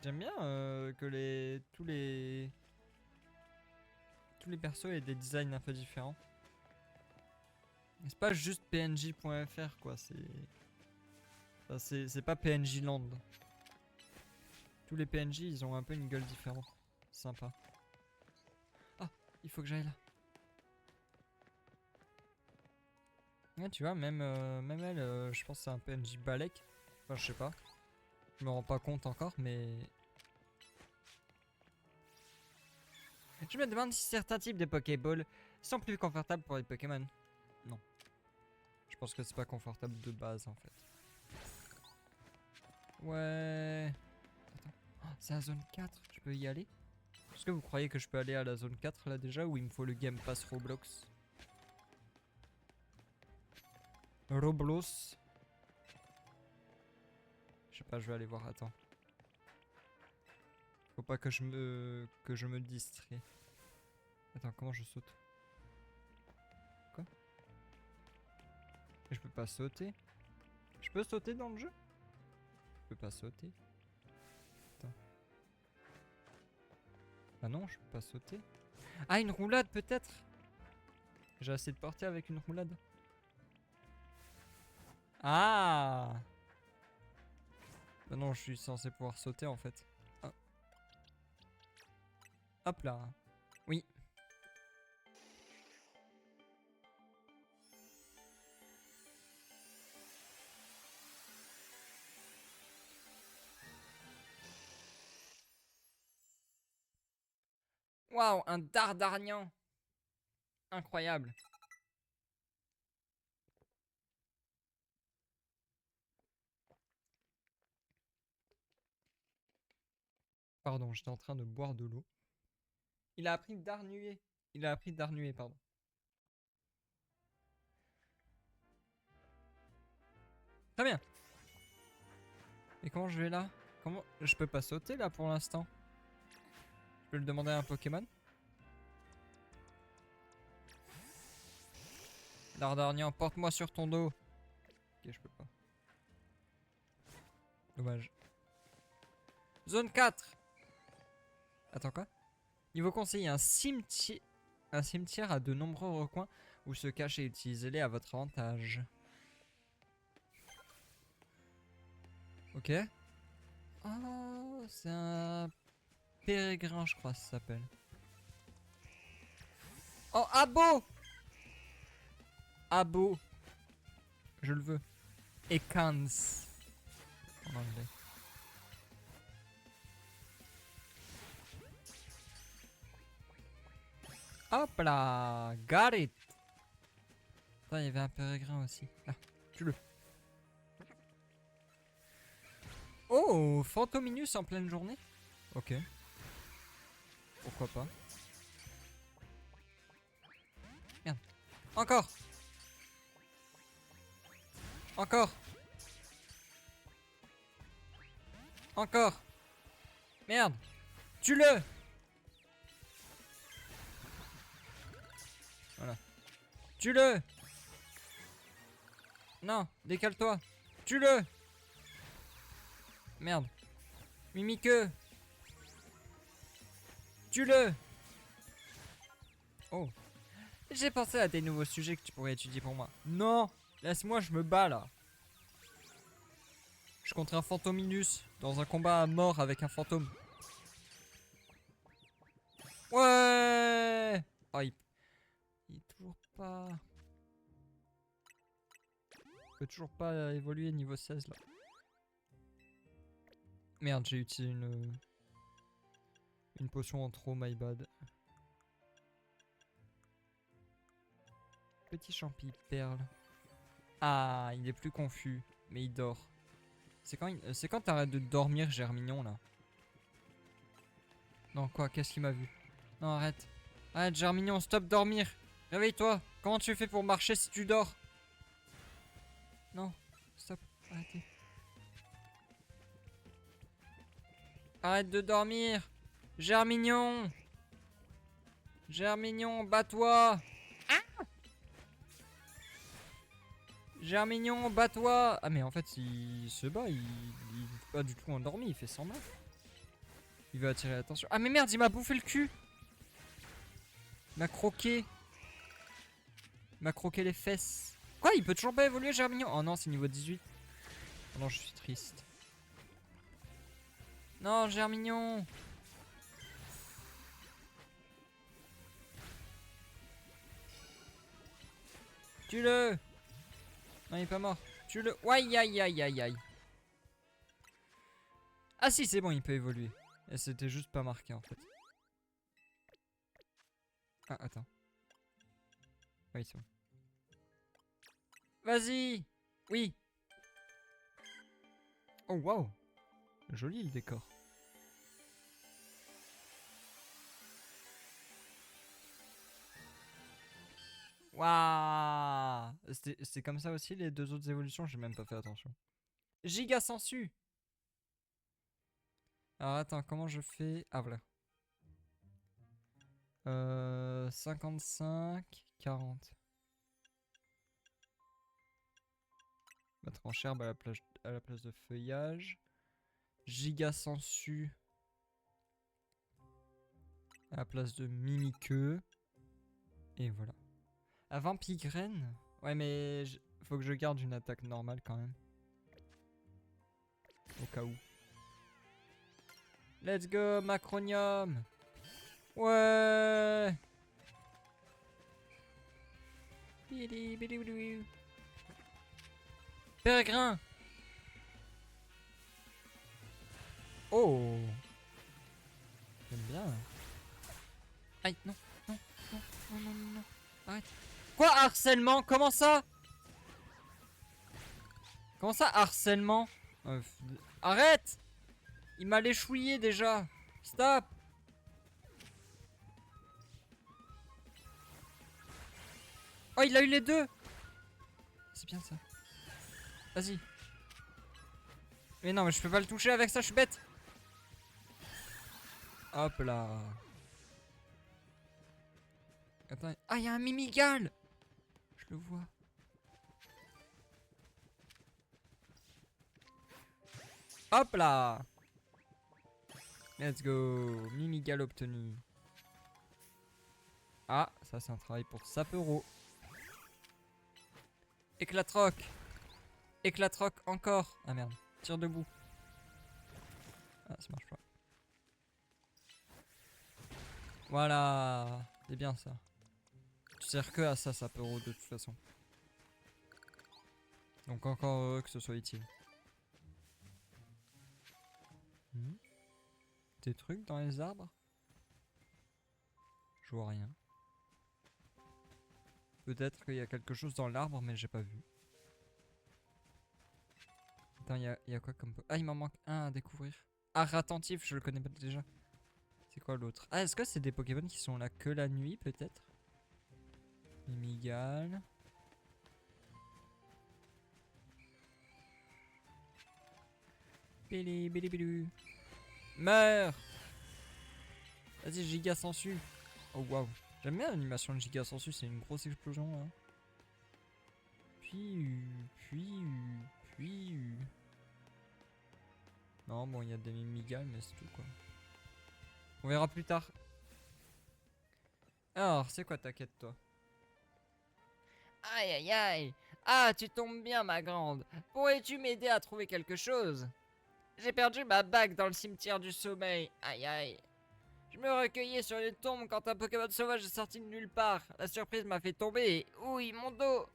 J'aime bien que tous les persos aient des designs un peu différents. C'est pas juste pnj.fr quoi, c'est pas PNJ Land. Tous les PNJ ils ont un peu une gueule différente. Sympa. Ah, il faut que j'aille là. Ouais, tu vois, même elle, je pense que c'est un PNJ Balek. Enfin, je sais pas. Je me rends pas compte encore, mais... Je me demande si certains types de Pokéball sont plus confortables pour les Pokémon. Non. Je pense que c'est pas confortable de base, en fait. Ouais... Attends. Oh, c'est la zone 4, je peux y aller? Est-ce que vous croyez que je peux aller à la zone 4 là déjà, ou il me faut le Game Pass Roblox? Roblox. Je sais pas, je vais aller voir, attends. Faut pas que je me distrais. Attends, comment je saute? Quoi? Je peux pas sauter? Je peux sauter dans le jeu? Je peux pas sauter. Attends. Ah non, je peux pas sauter. Ah, une roulade peut-être? J'ai assez de portée avec une roulade. Ah! Bah non, je suis censé pouvoir sauter en fait. Ah. Hop là. Oui. Waouh, un Dardarnian. Incroyable. Pardon, j'étais en train de boire de l'eau. Il a appris Darnuer. Il a appris Darnuer, pardon. Très bien. Et comment je vais là? Comment... Je peux pas sauter là pour l'instant. Je peux le demander à un Pokémon? Lardarnian, porte-moi sur ton dos. Ok, je peux pas. Dommage. Zone 4. Attends, quoi? Niveau conseil, un cimetière. Un cimetière a de nombreux recoins où se cachent et utilisez-les à votre avantage. Ok. Oh, c'est un pérégrin, je crois, ça s'appelle. Oh, abo! Abo. Je le veux. Ekans. En anglais. Hop là! Got it! Attends, il y avait un pérégrin aussi. Là, tue-le. Oh! Fantominus en pleine journée? Ok. Pourquoi pas? Merde. Encore! Encore! Encore! Merde! Tue-le! Voilà. Tue-le! Non, décale-toi! Tue-le! Merde. Mimiqueux! Tue-le! Oh. J'ai pensé à des nouveaux sujets que tu pourrais étudier pour moi. Non! Laisse-moi, je me bats là. Je contre un Fantominus dans un combat à mort avec un fantôme. Ouais! Oh, il est toujours pas... Il peut toujours pas évoluer niveau 16 là. Merde, j'ai utilisé une potion en trop, my bad. Petit champi perle. Ah, il est plus confus, mais il dort. C'est quand t'arrêtes de dormir, Germignon, là? Non, quoi? Qu'est-ce qu'il m'a vu? Non, arrête. Arrête, Germignon, stop dormir. Réveille-toi. Comment tu fais pour marcher si tu dors? Non, stop, arrêtez. Arrête de dormir. Germignon. Germignon, bats-toi. Germignon, bats-toi. Ah mais en fait il se bat, il est pas du tout endormi, il fait semblant. Il veut attirer l'attention. Ah mais merde, il m'a bouffé le cul. Il m'a croqué. Il m'a croqué les fesses. Quoi, il peut toujours pas évoluer, Germignon? Oh non, c'est niveau 18. Oh non, je suis triste. Non, Germignon. Tue-le. Non, il est pas mort. Tue-le. Aïe, aïe, aïe, aïe, aïe. Ah si, c'est bon, il peut évoluer. Et c'était juste pas marqué en fait. Ah, attends. Oui, c'est bon. Vas-y. Oui. Oh, waouh. Joli le décor. Waouh. C'était comme ça aussi les deux autres évolutions, j'ai même pas fait attention. Giga sensu. Alors attends, comment je fais? Ah voilà. 55, 40. Mettre en herbe à la place de feuillage. Giga sensu à la place de mimiqueux. Et voilà. À vampigraine. Ouais mais faut que je garde une attaque normale quand même. Au cas où. Let's go Macronium. Ouais. Pérégrin. Oh. J'aime bien. Aïe, non, non, non, non, non, non, non. Arrête. Quoi, harcèlement? Comment ça? Comment ça, harcèlement? Arrête! Il m'a léchouillé déjà. Stop! Oh, il a eu les deux! C'est bien ça. Vas-y. Mais non, mais je peux pas le toucher avec ça, je suis bête. Hop là. Attends. Ah, il y a un Mimigal. Je le vois. Hop là. Let's go. Mimigal obtenu. Ah, ça c'est un travail pour Sapero. Éclatroc. Éclatroc encore. Ah merde. Tire debout. Ah, ça marche pas. Voilà. C'est bien ça. Tu sers que à ça, Sapero, de toute façon. Donc encore heureux que ce soit utile. Des trucs dans les arbres? Je vois rien. Peut-être qu'il y a quelque chose dans l'arbre, mais j'ai pas vu. Attends, il y a quoi comme... Ah, il m'en manque un à découvrir. Ah, attentif, je le connais pas déjà. C'est quoi l'autre? Ah, est-ce que c'est des Pokémon qui sont là que la nuit, peut-être? Mimigal. Bili bili bilou. Meurs! Vas-y, giga sensu. Oh waouh. J'aime bien l'animation de giga sensu, c'est une grosse explosion là. Puis. Non, bon, il y a des mimigales, mais c'est tout quoi. On verra plus tard. Alors, c'est quoi ta quête, toi? Aïe aïe aïe! Ah, tu tombes bien, ma grande. Pourrais-tu m'aider à trouver quelque chose? J'ai perdu ma bague dans le cimetière du sommeil. Aïe aïe. Je me recueillais sur une tombe quand un Pokémon sauvage est sorti de nulle part. La surprise m'a fait tomber et ouille mon dos.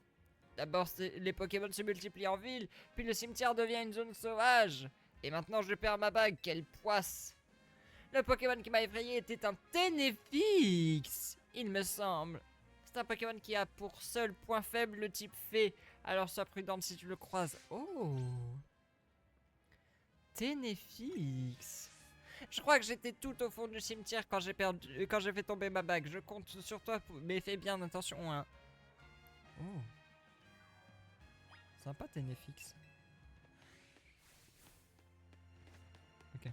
D'abord, les Pokémon se multiplient en ville, puis le cimetière devient une zone sauvage. Et maintenant, je perds ma bague, quelle poisse! Le Pokémon qui m'a effrayé était un Ténéfix, il me semble. C'est un Pokémon qui a pour seul point faible le type fée, alors sois prudente si tu le croises. Oh! Ténéfix. Je crois que j'étais tout au fond du cimetière quand j'ai fait tomber ma bague. Je compte sur toi, mais fais bien attention, hein. Oh. Sympa Ténéfix. Ok.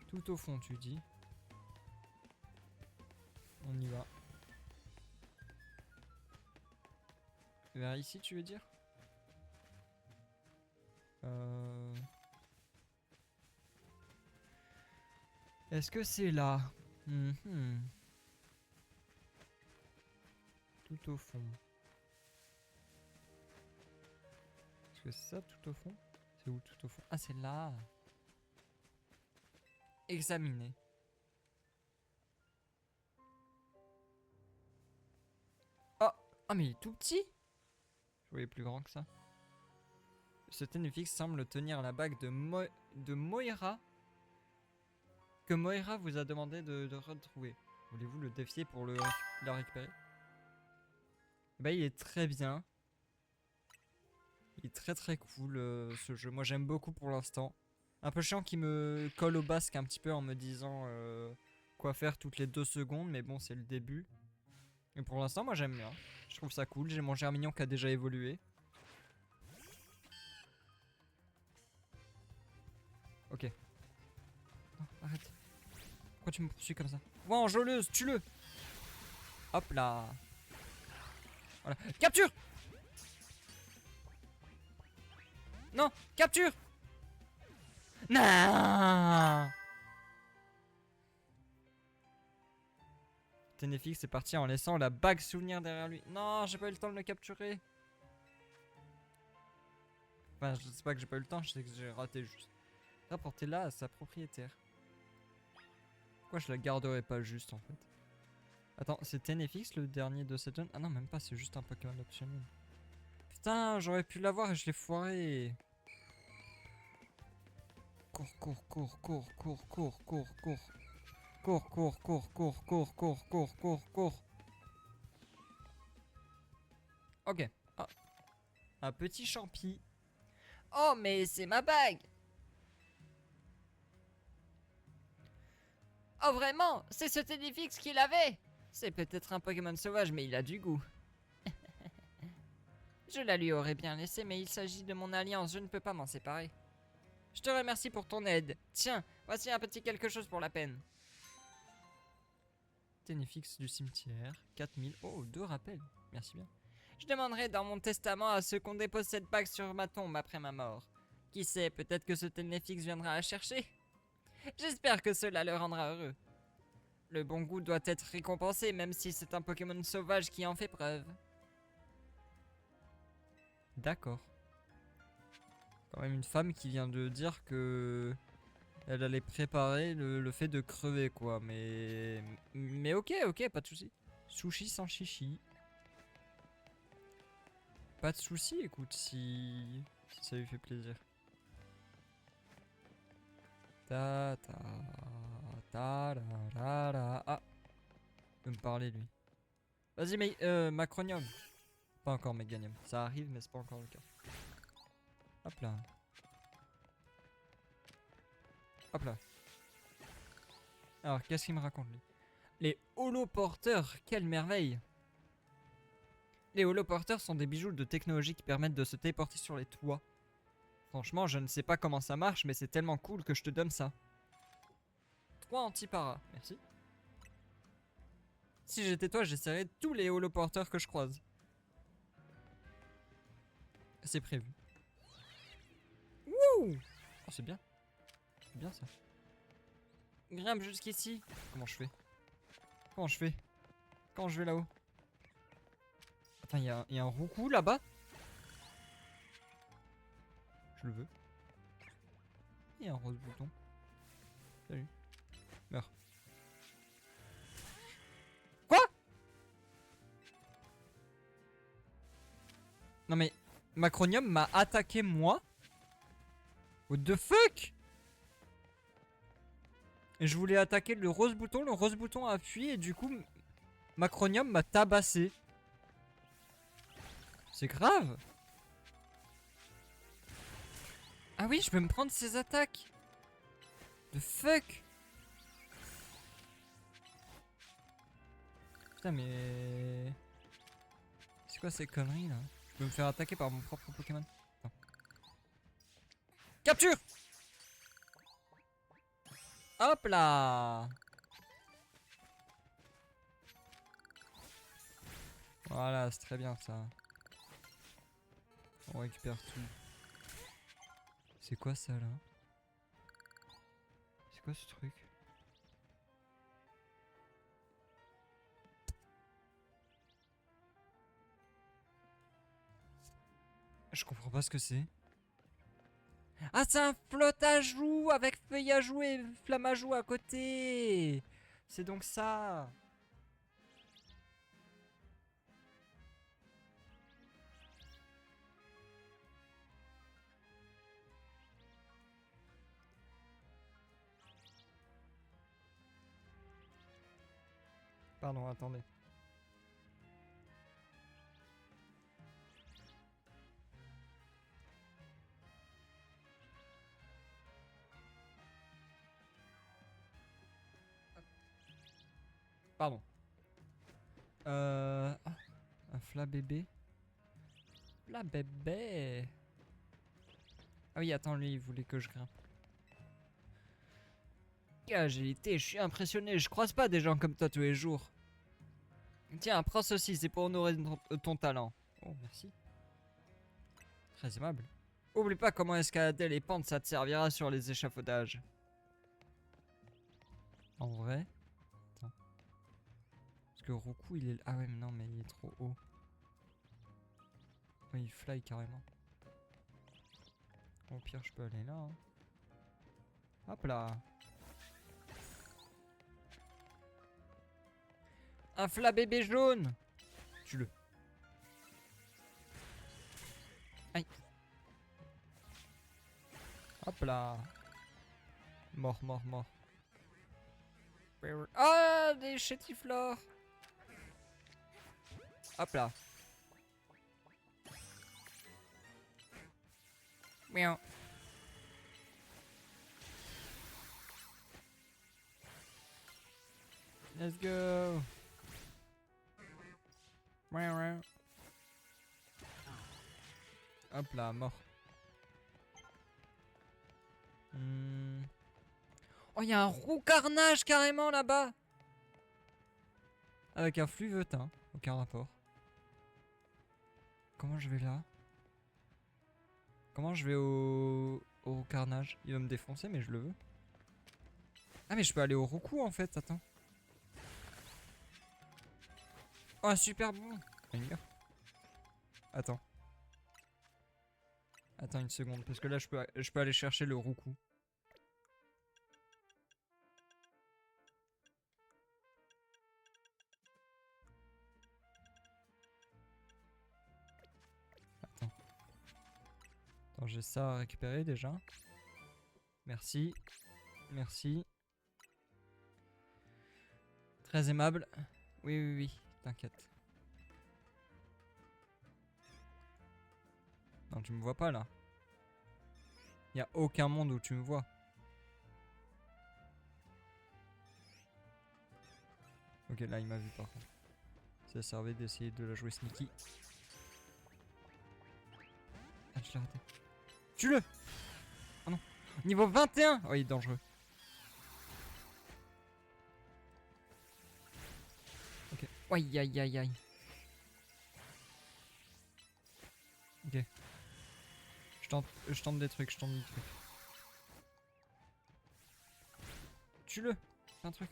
Tout au fond, tu dis. On y va. Vers ici, tu veux dire? Est-ce que c'est là? Tout au fond. Est-ce que c'est ça tout au fond? C'est où tout au fond? Ah, c'est là. Examiner. Oh! Ah, mais il est tout petit! Je voyais plus grand que ça. Ce Ténéfix semble tenir la bague de Moira. Que Moira vous a demandé de retrouver. Voulez-vous le défier pour la récupérer? Bah, il est très bien. Il est très très cool ce jeu. Moi j'aime beaucoup pour l'instant. Un peu chiant qu'il me colle au basque un petit peu en me disant quoi faire toutes les 2 secondes. Mais bon, c'est le début. Et pour l'instant, moi j'aime bien. Je trouve ça cool. J'ai mon Germignon qui a déjà évolué. Ok. Non, arrête. Pourquoi tu me poursuis comme ça? Ouais, enjôleuse, tue-le! Hop là. Voilà. Capture! Non! Capture! Non! Ténéfix est parti en laissant la bague souvenir derrière lui. Non, j'ai pas eu le temps de le capturer. Enfin, je sais pas que j'ai pas eu le temps, je sais que j'ai raté juste. Rapportez-la à sa propriétaire. Pourquoi je la garderais pas juste en fait? Attends, c'est Ténéfix le dernier de cette zone? Ah non, même pas, c'est juste un Pokémon optionnel. Putain, j'aurais pu l'avoir et je l'ai foiré. Cours, cours, cours, cours, cours, cours, cours, cours. Cours, cours, cours, cours, cours, cours, cours, cours, cours. Ok. Ah. Un petit champi. Oh, mais c'est ma bague! Oh, vraiment? C'est ce Ténéfix qui l'avait? C'est peut-être un Pokémon sauvage, mais il a du goût. Je la lui aurais bien laissée, mais il s'agit de mon alliance, je ne peux pas m'en séparer. Je te remercie pour ton aide. Tiens, voici un petit quelque chose pour la peine. Ténéfix du cimetière, 4000. Oh, 2 rappels. Merci bien. Je demanderai dans mon testament à ceux qu'on dépose cette bague sur ma tombe après ma mort. Qui sait, peut-être que ce Ténéfix viendra la chercher. J'espère que cela le rendra heureux. Le bon goût doit être récompensé, même si c'est un Pokémon sauvage qui en fait preuve. D'accord. Quand même une femme qui vient de dire que elle allait préparer le fait de crever, quoi. Mais ok, pas de souci. Sushi sans chichi. Pas de souci, écoute, si ça lui fait plaisir. Ta ta ta la la la. Ah, il peut me parler lui. Vas-y, mais Macronium. Pas encore Meganium. Ça arrive, mais c'est pas encore le cas. Hop là. Hop là. Alors, qu'est-ce qu'il me raconte lui? Les holoporteurs, quelle merveille! Les holoporteurs sont des bijoux de technologie qui permettent de se téléporter sur les toits. Franchement, je ne sais pas comment ça marche, mais c'est tellement cool que je te donne ça. 3 anti-para, merci. Si j'étais toi, j'essaierais tous les holoporteurs que je croise. C'est prévu. Wouh! Oh, c'est bien. C'est bien ça. Grimpe jusqu'ici. Comment je fais? Comment je fais? Quand je vais là-haut? Attends, il y a un roucou là-bas? Je le veux. Il y a un rose bouton. Salut. Meurs. Quoi? Non mais, Macronium m'a attaqué moi? What the fuck? Et je voulais attaquer le rose bouton a appuyé et du coup, Macronium m'a tabassé. C'est grave. Ah oui, je peux me prendre ses attaques. The fuck? Putain mais... C'est quoi ces conneries là? Je peux me faire attaquer par mon propre Pokémon. Attends. Capture! Hop là! Voilà, c'est très bien ça. On récupère tout. C'est quoi ça là? C'est quoi ce truc? Je comprends pas ce que c'est. Ah, c'est un flotte à joues avec feuille à joues et flamme à joues à côté. C'est donc ça. Pardon, attendez. Pardon. Ah, un fla bébé. Fla bébé. Ah oui, attends, lui, il voulait que je grimpe. Quelle agilité, je suis impressionné. Je croise pas des gens comme toi tous les jours. Tiens, prends ceci, c'est pour honorer ton talent. Oh, merci. Très aimable. Oublie pas comment escalader les pentes, ça te servira sur les échafaudages. En vrai? Attends. Parce que Roku, il est... Ah ouais, mais non, mais il est trop haut. Oh, il fly carrément. Au pire, je peux aller là. Hein. Hop là. Un fla bébé jaune. Tue-le. Aïe. Hop là. Mort, mort, mort. Ah, des chétiflores. Hop là. Miaou. Let's go. Hop là, mort. Oh, il y a un roux carnage carrément là-bas. Avec un fluvetin. Aucun rapport. Comment je vais là? Comment je vais au carnage? Il va me défoncer, mais je le veux. Ah, mais je peux aller au roucou en fait, attends. Oh, super bon. Attends. Attends une seconde, parce que là je peux aller chercher le roucou. Attends. Attends, j'ai ça à récupérer déjà. Merci. Merci. Très aimable. Oui, oui, oui. T'inquiète. Non, tu me vois pas là. Y a aucun monde où tu me vois. Ok, là il m'a vu par contre. Ça servait d'essayer de la jouer sneaky. Ah, je l'ai raté. Tue-le! Oh non. Niveau 21! Oh, il est dangereux. Ok. Aïe aïe aïe aïe. Ok. Je tente des trucs, Tue-le! Fais un truc.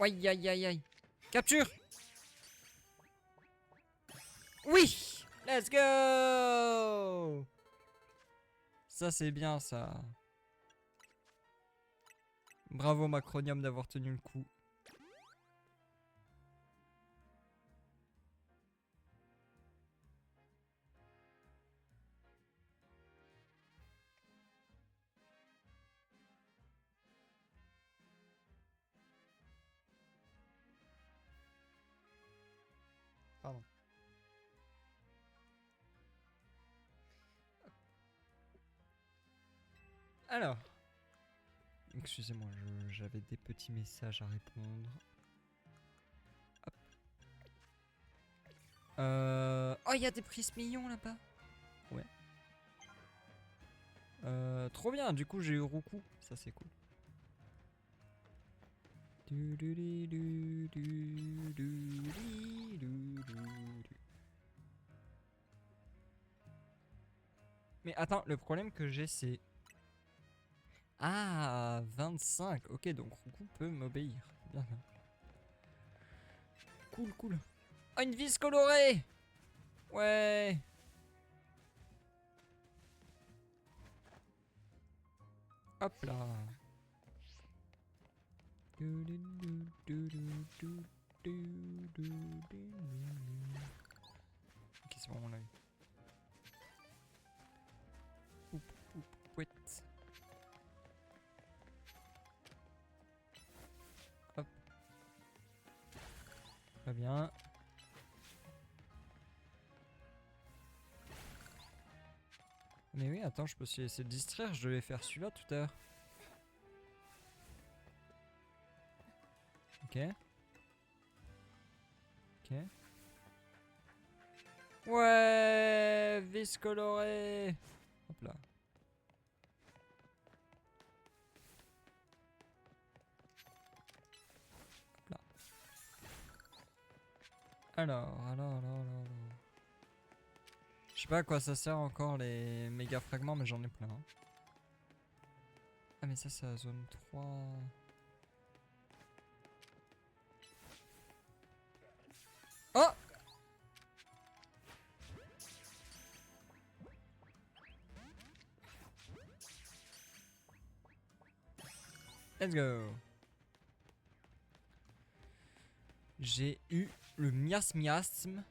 Aïe aïe aïe aïe. Capture! Oui! Let's go! Ça c'est bien ça. Bravo Macronium d'avoir tenu le coup. Pardon. Alors. Excusez-moi, j'avais des petits messages à répondre. Hop. Oh, il y a des prismillons là-bas. Ouais. Trop bien, du coup j'ai eu Roucou. Ça c'est cool. Mais attends, le problème que j'ai c'est... Ah, 25. Ok, donc Roucou peut m'obéir. Bien. Cool, cool. Oh, une vis colorée. Ouais. Hop là. Ok, c'est bon, on l'a eu. Poup, poup, pouette. Hop. Très bien. Mais oui, attends, je peux essayer de distraire. Je devais faire celui-là tout à l'heure. Ok. Ok. Ouais, vis coloré. Hop là. Hop là. Alors. Je sais pas à quoi ça sert encore les méga fragments, mais j'en ai plein. Ah, mais ça, c'est la zone 3. Oh! Let's go! J'ai eu le miasmiasme.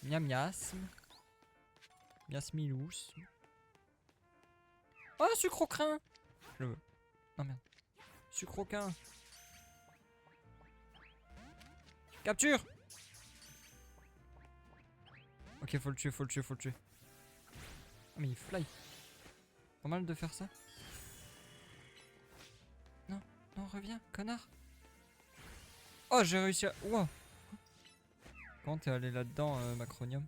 Miasme. Miasmilous. Oh, sucre-crin! Je le veux. Non, merde. Sucre-quin. Capture! Ok, faut le tuer. Oh, mais il fly. Pas mal de faire ça. Non, reviens, connard. Oh, j'ai réussi à... Wow. Comment t'es allé là-dedans, Macronium?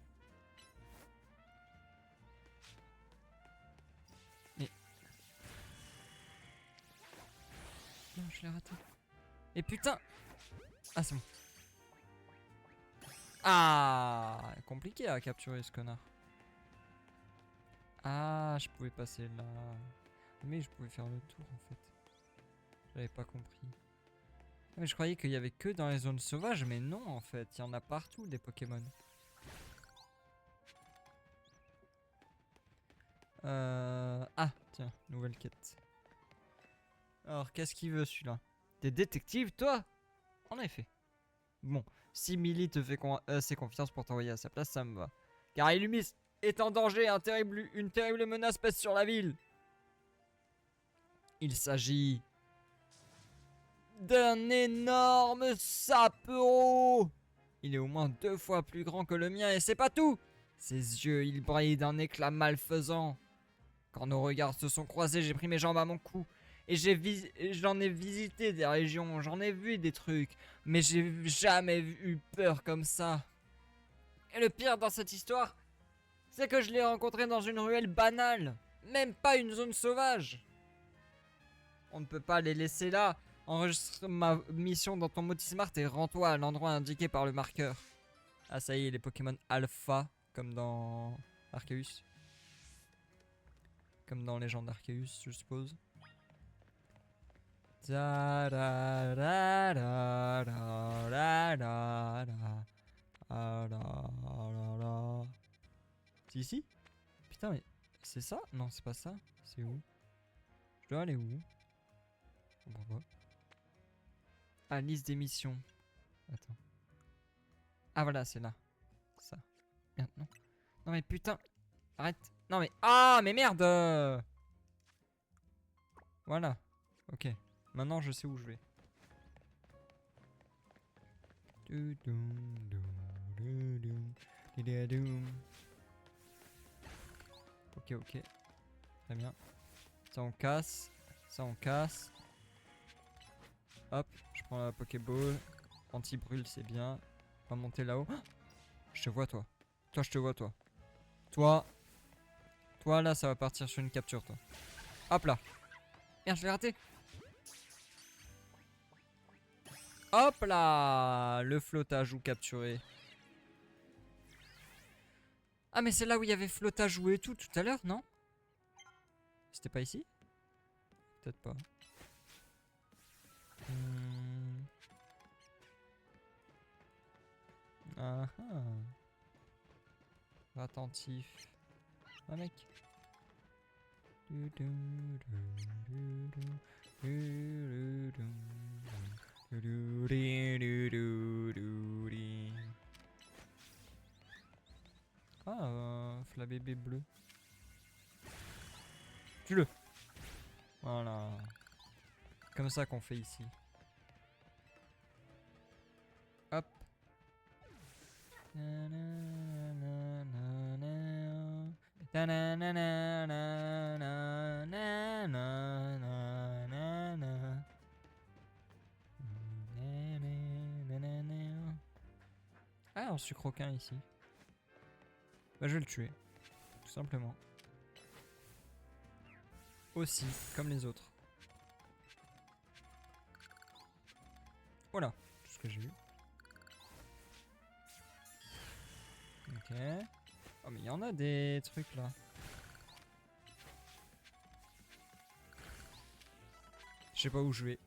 Non, je l'ai raté. Et putain. Ah, c'est bon. Ah, compliqué à capturer ce connard. Ah, je pouvais passer là. Mais je pouvais faire le tour en fait. J'avais pas compris. Mais je croyais qu'il y avait que dans les zones sauvages, mais non en fait. Il y en a partout des Pokémon. Ah, tiens, nouvelle quête. Alors, qu'est-ce qu'il veut celui-là? T'es détective, toi? En effet. Bon, si Millie te fait assez confiance pour t'envoyer à sa place, ça me va. Car Illumis est en danger, une terrible menace pèse sur la ville. Il s'agit d'un énorme sapero. Il est au moins 2 fois plus grand que le mien et c'est pas tout. Ses yeux, ils brillent d'un éclat malfaisant. Quand nos regards se sont croisés, j'ai pris mes jambes à mon cou. Et j'en ai visité des régions, j'en ai vu des trucs. Mais j'ai jamais eu peur comme ça. Et le pire dans cette histoire, c'est que je l'ai rencontré dans une ruelle banale. Même pas une zone sauvage. On ne peut pas les laisser là. Enregistre ma mission dans ton Motismart et rends-toi à l'endroit indiqué par le marqueur. Ah ça y est, les Pokémon Alpha, comme dans Arceus. Comme dans Légende Arceus, je suppose. C'est ici? Putain, mais c'est ça? Non, c'est pas ça. C'est où? Je dois aller où? Je comprends pas. Ah, liste des missions. Attends. Ah, voilà, c'est là. Ça. Merde, non. Non, mais putain. Arrête. Non, mais. Ah, mais merde! Voilà. Ok. Maintenant, je sais où je vais. Ok, ok. Très bien. Ça, on casse. Ça, on casse. Hop, je prends la Pokéball. Anti-brûle, c'est bien. On va monter là-haut. Oh, je te vois, toi. Toi, je te vois, toi. Toi. Toi, là, ça va partir sur une capture, toi. Hop là. Merde, je l'ai raté. Hop là. Le flottage ou capturé. Ah, mais c'est là où il y avait flottage ou et tout à l'heure, non? C'était pas ici? Peut-être pas. Ah ah. Attentif. Ah mec. Ah, Flabébé bleu. Tue-le. Voilà. Comme ça qu'on fait ici. Hop. Ah, un sucroquin ici. Bah, je vais le tuer. Tout simplement. Aussi, comme les autres. Voilà, tout ce que j'ai eu. Ok. Oh, mais il y en a des trucs là. Je sais pas où je vais.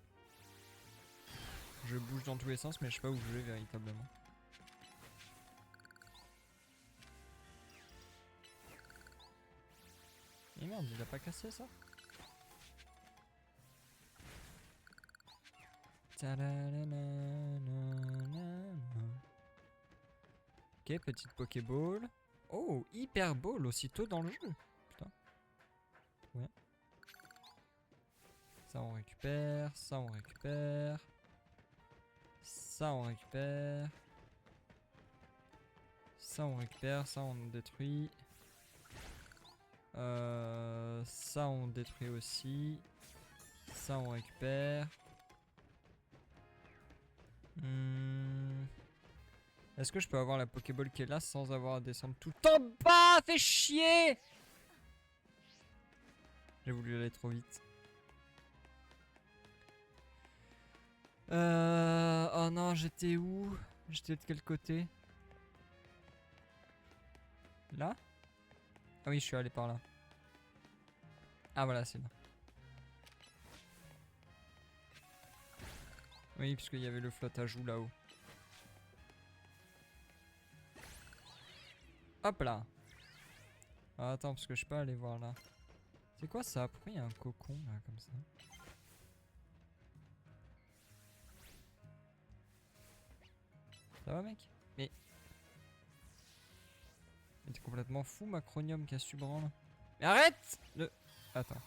Je bouge dans tous les sens, mais je sais pas où je vais véritablement. Et merde, il a pas cassé ça? Ok, petite Pokéball. Oh, Hyper Ball aussitôt dans le jeu. Putain. Ouais. Ça on récupère, ça on récupère. Ça on récupère. Ça on récupère, ça on détruit. Ça on détruit aussi. Ça on récupère. Est-ce que je peux avoir la Pokéball qui est là sans avoir à descendre tout en bas? Fais chier! J'ai voulu aller trop vite. Oh non, j'étais où? J'étais de quel côté? Là? Ah oui, je suis allé par là. Ah voilà, c'est là. Oui, puisqu'il y avait le flotte à joues là-haut. Hop là. Ah, attends, parce que je peux aller voir là. C'est quoi ça? Pourquoi il y a un cocon là, comme ça? Ça va, mec? Mais t'es complètement fou, Macronium, qu'est-ce que tu branles? Mais arrête de... Attends.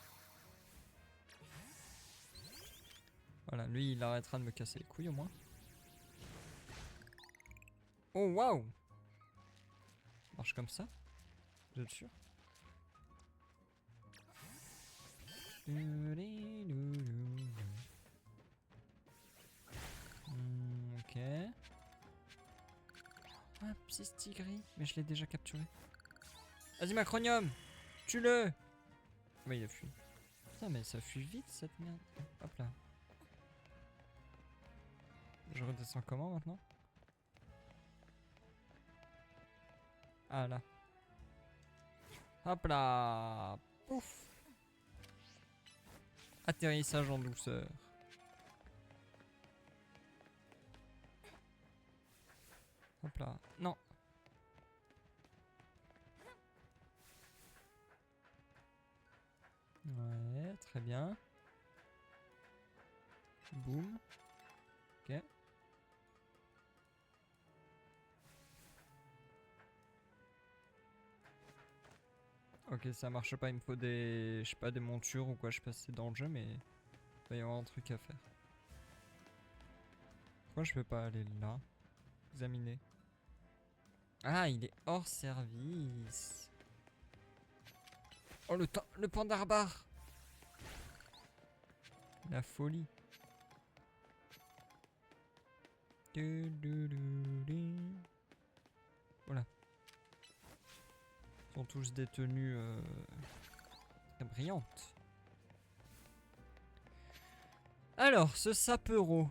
Voilà, lui, il arrêtera de me casser les couilles au moins. Oh, waouh! Marche comme ça? Vous êtes sûr? Ok. Ah, petit tigri. Mais je l'ai déjà capturé. Vas-y, Macronium! Tue-le! Mais il a fui. Putain, mais ça fuit vite cette merde. Hop là. Je redescends comment maintenant? Ah là. Hop là. Pouf. Atterrissage en douceur. Hop là. Non. Ouais, très bien. Boum. Ok. Ok, ça marche pas, il me faut des... Je sais pas, des montures ou quoi, je sais pas si c'est dans le jeu, mais... Il va y avoir un truc à faire. Pourquoi je peux pas aller là? Examiner. Ah, il est hors service. Oh, le pandarbare. La folie. Voilà. Ils sont tous des tenues très brillantes. Alors, ce sapero,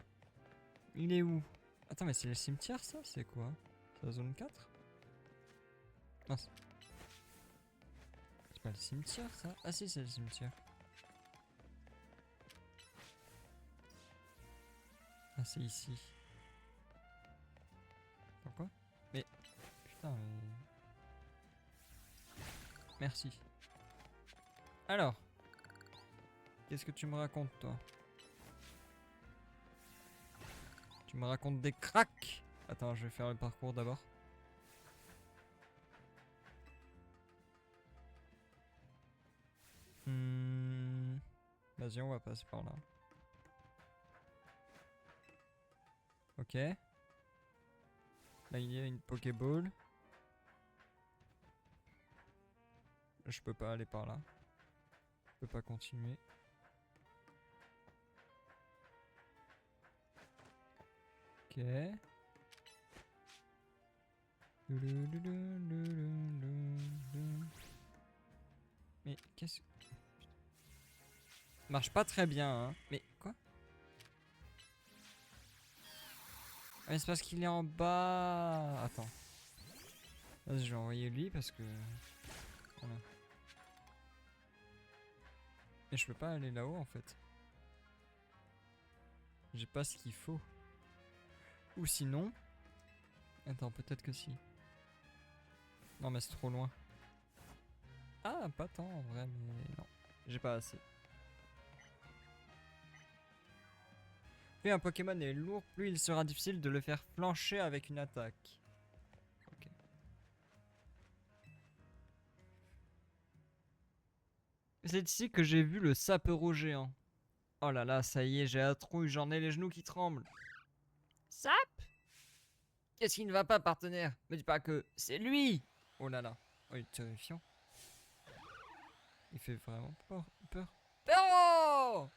il est où? Attends, mais c'est le cimetière ça? C'est quoi? C'est la zone 4? Non, c'est pas le cimetière ça? Ah si, c'est le cimetière. Ah, c'est ici. Pourquoi? Mais... Putain, mais... Merci. Alors, qu'est-ce que tu me racontes, toi? Tu me racontes des cracks? Attends, je vais faire le parcours d'abord. Vas-y, on va passer par là. Ok. Là, il y a une Pokéball. Je peux pas aller par là. Je peux pas continuer. Ok. Mais qu'est-ce que... Marche pas très bien, hein. Mais quoi? Ah, mais c'est parce qu'il est en bas. Attends. Vas-y, je vais envoyer lui parce que... Voilà. Mais je peux pas aller là-haut en fait. J'ai pas ce qu'il faut. Ou sinon... Attends, peut-être que si. Non mais c'est trop loin. Ah, pas tant en vrai, mais non. J'ai pas assez. Plus un Pokémon est lourd, plus il sera difficile de le faire flancher avec une attaque. Ok. C'est ici que j'ai vu le sapero géant. Oh là là, ça y est, j'ai la trouille, j'en ai les genoux qui tremblent. Sap? Qu'est-ce qui ne va pas, partenaire? Me dis pas que c'est lui! Oh là là. Oh, il est terrifiant. Il fait vraiment peur. Pero!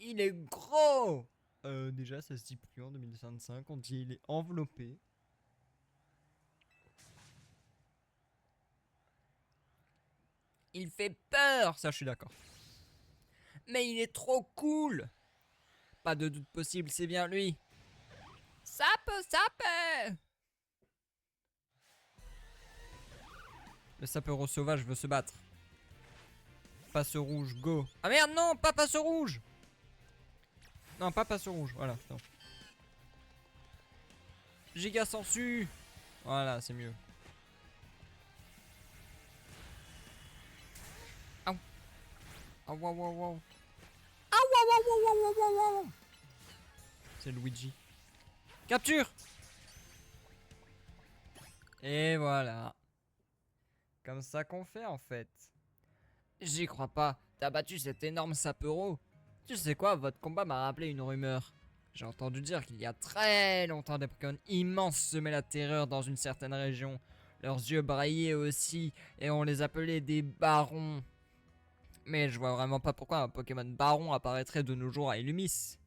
Il est gros! Déjà, ça se dit plus en 2025. On dit il est enveloppé. Il fait peur! Ça, je suis d'accord. Mais il est trop cool. Pas de doute possible, c'est bien lui. Ça peut. Le sapeur sauvage veut se battre. Passe rouge, go. Ah merde, non, pas passe rouge. Non, pas passe rouge, voilà. Non. Giga sensu. Voilà, c'est mieux. Au. Ah, wow. Ah, wow. C'est Luigi. Capture. Et voilà. Comme ça qu'on fait en fait. J'y crois pas. T'as battu cet énorme sapero. Tu sais quoi, votre combat m'a rappelé une rumeur. J'ai entendu dire qu'il y a très longtemps des Pokémon immenses semaient la terreur dans une certaine région. Leurs yeux braillaient aussi et on les appelait des barons. Mais je vois vraiment pas pourquoi un Pokémon baron apparaîtrait de nos jours à Illumis.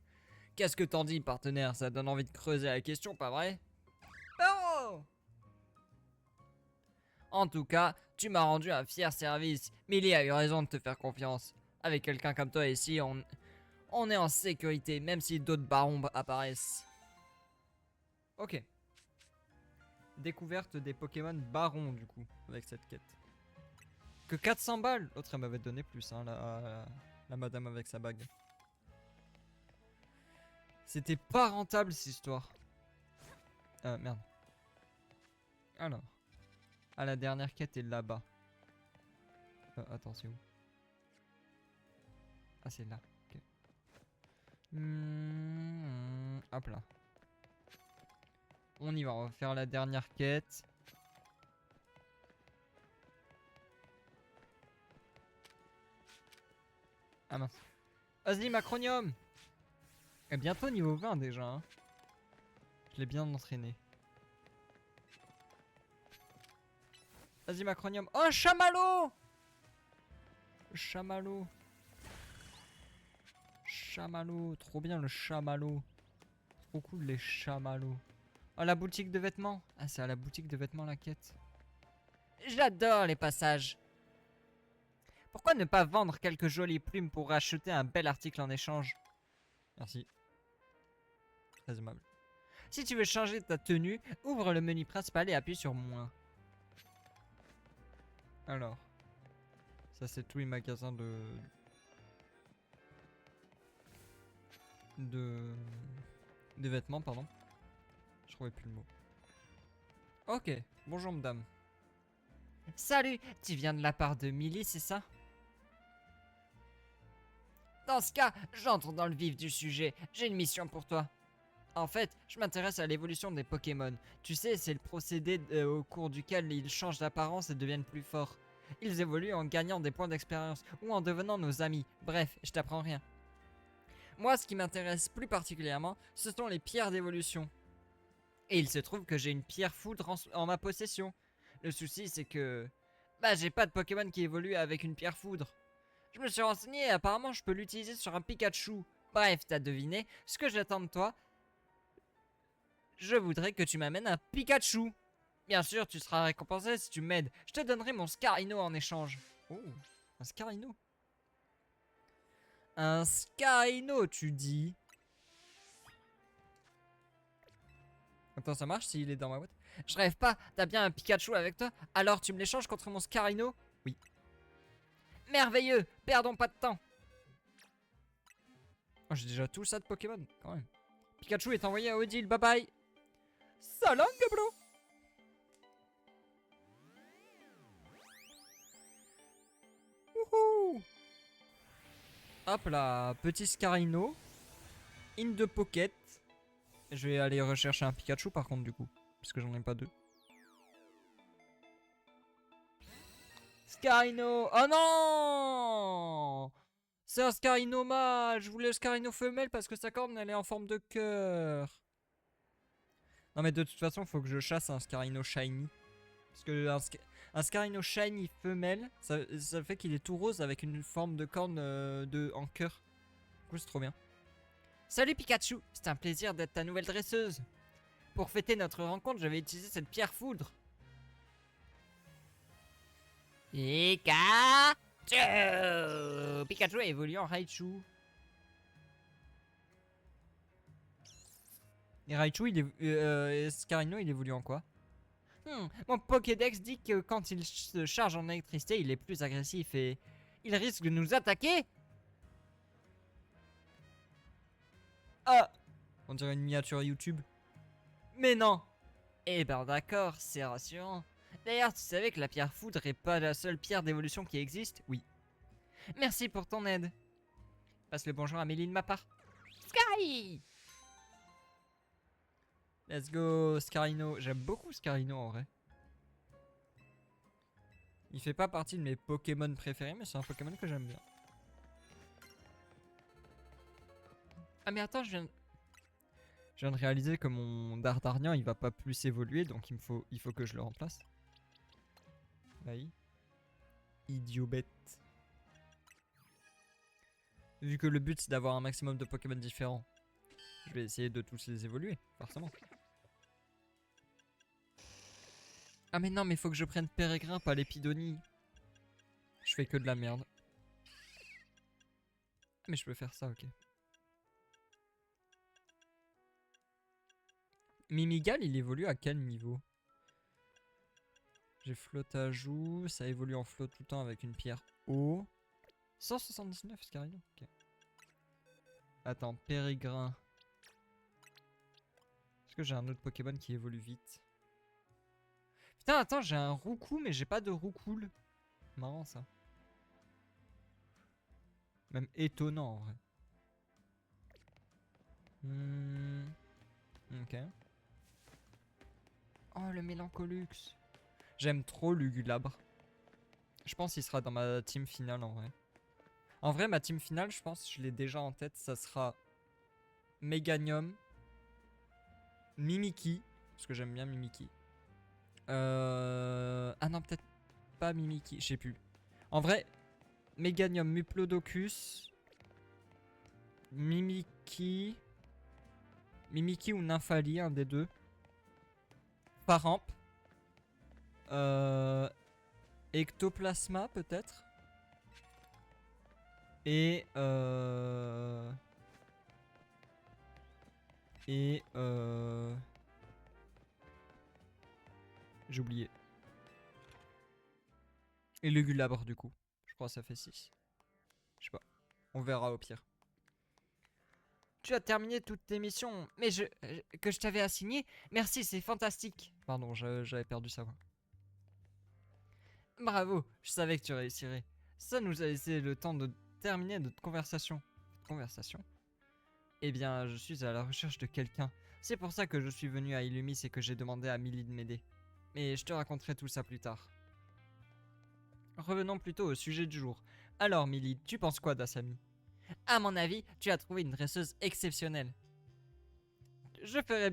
Qu'est-ce que t'en dis, partenaire? Ça donne envie de creuser la question, pas vrai? Oh! En tout cas, tu m'as rendu un fier service. Millie a eu raison de te faire confiance. Avec quelqu'un comme toi ici, on est en sécurité, même si d'autres barons apparaissent. Ok. Découverte des Pokémon barons, du coup, avec cette quête. Que 400 balles. L'autre, elle m'avait donné plus, hein, la madame avec sa bague. C'était pas rentable, cette histoire. Merde. Alors. Ah, la dernière quête est là-bas. Attends, c'est où? Ah, c'est là. Ok. Hop là. On y va, on va faire la dernière quête. Ah mince. Vas-y, Macronium. Et bientôt niveau 20 déjà. Hein. Je l'ai bien entraîné. Vas-y, Macronium. Oh, un chamallow. Chamallow. Chamallow. Trop bien le chamallow. Trop cool les chamallows. Oh, la boutique de vêtements. Ah, c'est à la boutique de vêtements la quête. J'adore les passages. Pourquoi ne pas vendre quelques jolies plumes pour acheter un bel article en échange? Merci. Très aimable. Si tu veux changer ta tenue, ouvre le menu principal et appuie sur moins. Alors. Ça c'est tous les magasins de vêtements, pardon. Je trouvais plus le mot. Ok, bonjour madame. Salut, tu viens de la part de Millie, c'est ça? Dans ce cas, j'entre dans le vif du sujet. J'ai une mission pour toi. En fait, je m'intéresse à l'évolution des Pokémon. Tu sais, c'est le procédé au cours duquel ils changent d'apparence et deviennent plus forts. Ils évoluent en gagnant des points d'expérience ou en devenant nos amis. Bref, je t'apprends rien. Moi, ce qui m'intéresse plus particulièrement, ce sont les pierres d'évolution. Et il se trouve que j'ai une pierre foudre en ma possession. Le souci, c'est que... Bah, j'ai pas de Pokémon qui évolue avec une pierre foudre. Je me suis renseigné et apparemment je peux l'utiliser sur un Pikachu. Bref, t'as deviné. Ce que j'attends de toi, je voudrais que tu m'amènes un Pikachu. Bien sûr, tu seras récompensé si tu m'aides. Je te donnerai mon Scarino en échange. Oh, un Scarino. Un Scarino, tu dis? Attends, ça marche s'il est dans ma boîte? Je rêve pas, t'as bien un Pikachu avec toi? Alors tu me l'échanges contre mon Scarino? Oui. Merveilleux, perdons pas de temps. Oh, j'ai déjà tout ça de Pokémon, quand même. Pikachu est envoyé à Odile, bye bye. Salam, bro. Wouhou. Hop là, petit Scarino. In the pocket. Je vais aller rechercher un Pikachu par contre du coup. Parce que j'en ai pas deux. Scarino. Oh non! C'est un Scarino mâle. Je voulais le Scarino femelle parce que sa corne elle est en forme de cœur. Non mais de toute façon faut que je chasse un Scarino shiny. Parce que un Scarino shiny femelle, ça fait qu'il est tout rose avec une forme de corne en cœur. Du coup c'est trop bien. Salut Pikachu, c'est un plaisir d'être ta nouvelle dresseuse. Pour fêter notre rencontre, je vais utiliser cette pierre foudre. Pika! Pikachu a évolué en Raichu. Et Raichu, et Scarino, il évolue en quoi? Mon Pokédex dit que quand il se charge en électricité, il est plus agressif et il risque de nous attaquer. Ah, on dirait une miniature YouTube. Mais non. Eh ben d'accord, c'est rassurant. D'ailleurs, tu savais que la pierre foudre est pas la seule pierre d'évolution qui existe? Oui. Merci pour ton aide. Passe le bonjour à Mélie de ma part. Sky! Let's go, Scarino. J'aime beaucoup Scarino en vrai. Il fait pas partie de mes Pokémon préférés, mais c'est un Pokémon que j'aime bien. Ah mais attends, je viens de réaliser que mon Dardarnian il va pas plus évoluer, donc il faut que je le remplace. Aïe. Idiot bête. Vu que le but c'est d'avoir un maximum de Pokémon différents, je vais essayer de tous les évoluer, forcément. Ah mais non, mais faut que je prenne Pérégrin, pas l'Épidonie. Je fais que de la merde. Mais je peux faire ça, ok. Mimigal, il évolue à quel niveau? J'ai flotte à joue, ça évolue en flotte tout le temps avec une pierre eau. 179 Scarino, ok. Attends, Pérégrin. Est-ce que j'ai un autre Pokémon qui évolue vite? Putain, attends, j'ai un Roucou, mais j'ai pas de Roucoule. Marrant ça. Même étonnant en vrai. Ok. Oh, le Mélancolux. J'aime trop Lugulabre. Je pense qu'il sera dans ma team finale en vrai. En vrai, ma team finale, je pense, je l'ai déjà en tête. Ça sera Meganium, Mimikyu, parce que j'aime bien Mimikyu. Ah non, peut-être pas Mimikyu, je sais plus. En vrai, Meganium, Muplodocus, Mimikyu ou Nymphali, un des deux. Paramp. Ectoplasma peut-être. Et j'ai oublié. Et le Gulabre du coup. Je crois que ça fait 6. Je sais pas. On verra au pire. Tu as terminé toutes tes missions, mais que je t'avais assigné. Merci, c'est fantastique. Pardon, j'avais perdu ça. Bravo, je savais que tu réussirais. Ça nous a laissé le temps de terminer notre conversation. Conversation? Eh bien, je suis à la recherche de quelqu'un. C'est pour ça que je suis venu à Illumis et que j'ai demandé à Millie de m'aider. Mais je te raconterai tout ça plus tard. Revenons plutôt au sujet du jour. Alors, Millie, tu penses quoi d'Asami? À mon avis, tu as trouvé une dresseuse exceptionnelle. Je ferai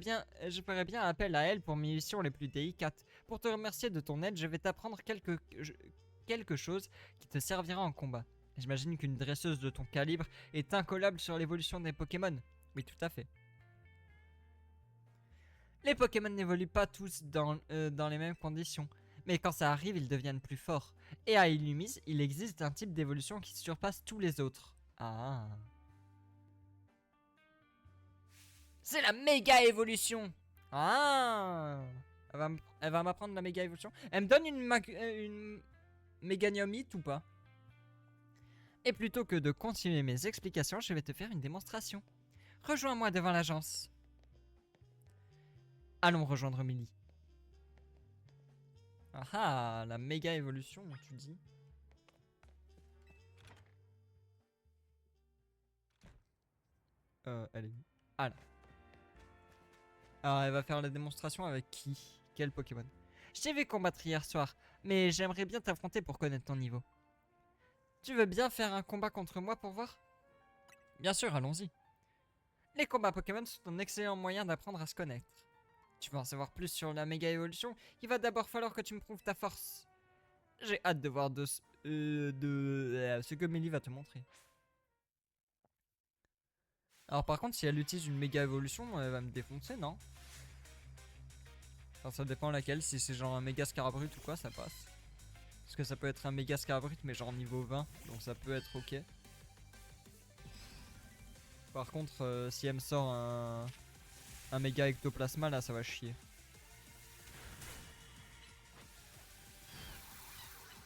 bien appel à elle pour mes missions les plus délicates. Pour te remercier de ton aide, je vais t'apprendre quelque chose qui te servira en combat. J'imagine qu'une dresseuse de ton calibre est incollable sur l'évolution des Pokémon. Oui, tout à fait. Les Pokémon n'évoluent pas tous dans les mêmes conditions, mais quand ça arrive, ils deviennent plus forts. Et à Illumis, il existe un type d'évolution qui surpasse tous les autres. Ah. C'est la méga évolution. Ah. Elle va m'apprendre la méga évolution. Elle me donne une méganiumite ou pas? Et plutôt que de continuer mes explications, je vais te faire une démonstration. Rejoins-moi devant l'agence. Allons rejoindre Millie. Ah ah, la méga évolution, tu dis. Elle est où? Ah là. Alors elle va faire la démonstration avec qui? Quel Pokémon? Je t'ai vu combattre hier soir, mais j'aimerais bien t'affronter pour connaître ton niveau. Tu veux bien faire un combat contre moi pour voir? Bien sûr, allons-y. Les combats Pokémon sont un excellent moyen d'apprendre à se connaître. Tu veux en savoir plus sur la méga évolution? Il va d'abord falloir que tu me prouves ta force. J'ai hâte de voir ce que Millie va te montrer. Alors par contre, si elle utilise une méga évolution, elle va me défoncer, non? Enfin, ça dépend laquelle, si c'est genre un méga Scarabrut ou quoi, ça passe. Parce que ça peut être un méga Scarbrut, mais genre niveau 20. Donc ça peut être ok. Par contre, si elle me sort un méga ectoplasma, là, ça va chier.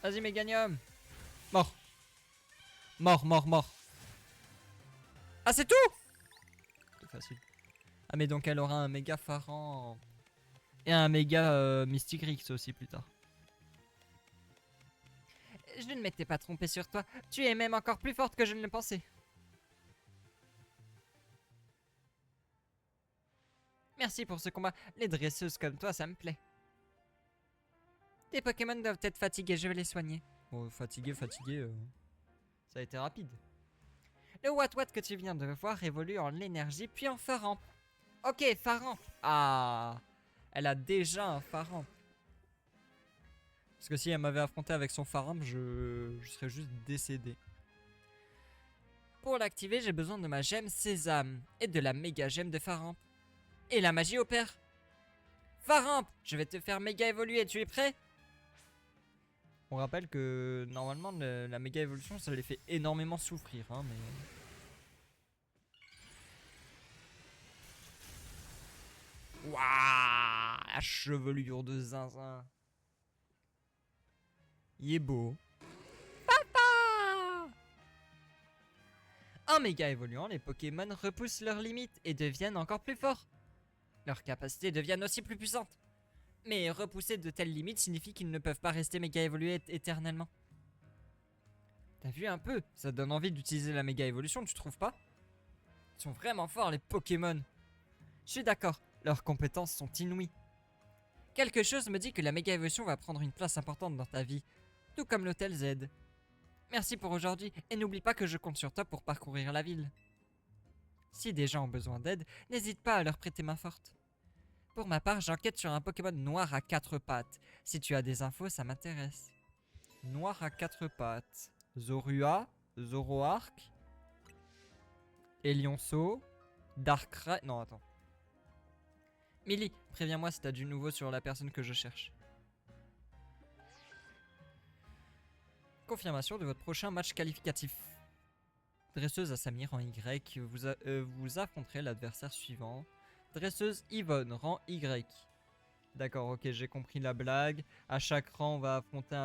Vas-y, Méganium. Mort. Mort, mort, mort. Ah, c'est tout. C'est facile. Ah, mais donc elle aura un méga Pharan. Et un méga Mystic Rix aussi plus tard. Je ne m'étais pas trompé sur toi. Tu es même encore plus forte que je ne le pensais. Merci pour ce combat. Les dresseuses comme toi, ça me plaît. Tes Pokémon doivent être fatigués, je vais les soigner. Bon, fatigué, ça a été rapide. Le Wat-Wat que tu viens de voir évolue en l'énergie puis en Pharamp. Ok, Pharamp. Ah, elle a déjà un Pharamp. Parce que si elle m'avait affronté avec son Pharamp, je serais juste décédé. Pour l'activer, j'ai besoin de ma gemme Sésame et de la méga gemme de Pharamp. Et la magie opère. Pharamp, je vais te faire méga évoluer, tu es prêt? On rappelle que normalement la méga évolution ça les fait énormément souffrir hein, mais... Waouh, la chevelure de zinzin. Il est beau. Papa! En méga évoluant, les Pokémon repoussent leurs limites et deviennent encore plus forts. Leurs capacités deviennent aussi plus puissantes. Mais repousser de telles limites signifie qu'ils ne peuvent pas rester méga évolués éternellement. T'as vu un peu? Ça donne envie d'utiliser la méga évolution, tu trouves pas? Ils sont vraiment forts les Pokémon. Je suis d'accord, leurs compétences sont inouïes. Quelque chose me dit que la méga évolution va prendre une place importante dans ta vie, tout comme l'hôtel Z. Merci pour aujourd'hui et n'oublie pas que je compte sur toi pour parcourir la ville. Si des gens ont besoin d'aide, n'hésite pas à leur prêter main forte. Pour ma part, j'enquête sur un Pokémon noir à 4 pattes. Si tu as des infos, ça m'intéresse. Noir à 4 pattes. Zorua, Zoroark, Elionceau, Darkrai... Non, attends. Millie, préviens-moi si t'as du nouveau sur la personne que je cherche. Confirmation de votre prochain match qualificatif. Dresseuse à Samir, rang Y, vous affronterez l'adversaire suivant. Dresseuse Yvonne, rang Y. D'accord, ok, j'ai compris la blague. À chaque rang, on va affronter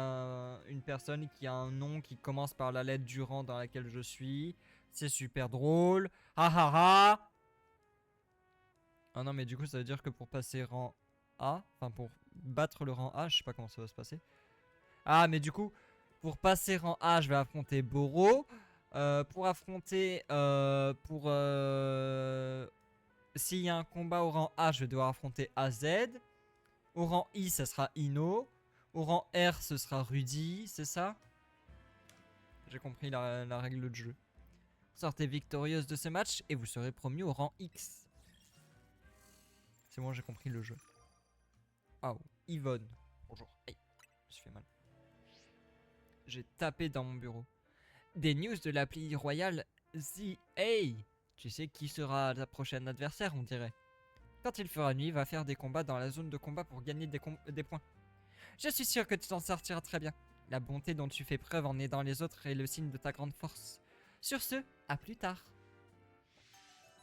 une personne qui a un nom qui commence par la lettre du rang dans laquelle je suis. C'est super drôle. Ha ha ha. Ah non, mais du coup, ça veut dire que pour passer rang A, enfin pour battre le rang A, je sais pas comment ça va se passer. Ah, mais du coup, pour passer rang A, je vais affronter Boro. Pour affronter... s'il y a un combat au rang A, je vais devoir affronter AZ. Au rang I, ça sera Ino. Au rang R, ce sera Rudy, c'est ça? J'ai compris la règle de jeu. Sortez victorieuse de ce match et vous serez promu au rang X. C'est bon, j'ai compris le jeu. Oh, Yvonne. Bonjour. Aïe, je me suis fait mal. J'ai tapé dans mon bureau. Des news de l'appli royale ZA. Tu sais qui sera ta prochaine adversaire, on dirait. Quand il fera nuit, va faire des combats dans la zone de combat pour gagner des points. Je suis sûr que tu t'en sortiras très bien. La bonté dont tu fais preuve en aidant les autres est le signe de ta grande force. Sur ce, à plus tard.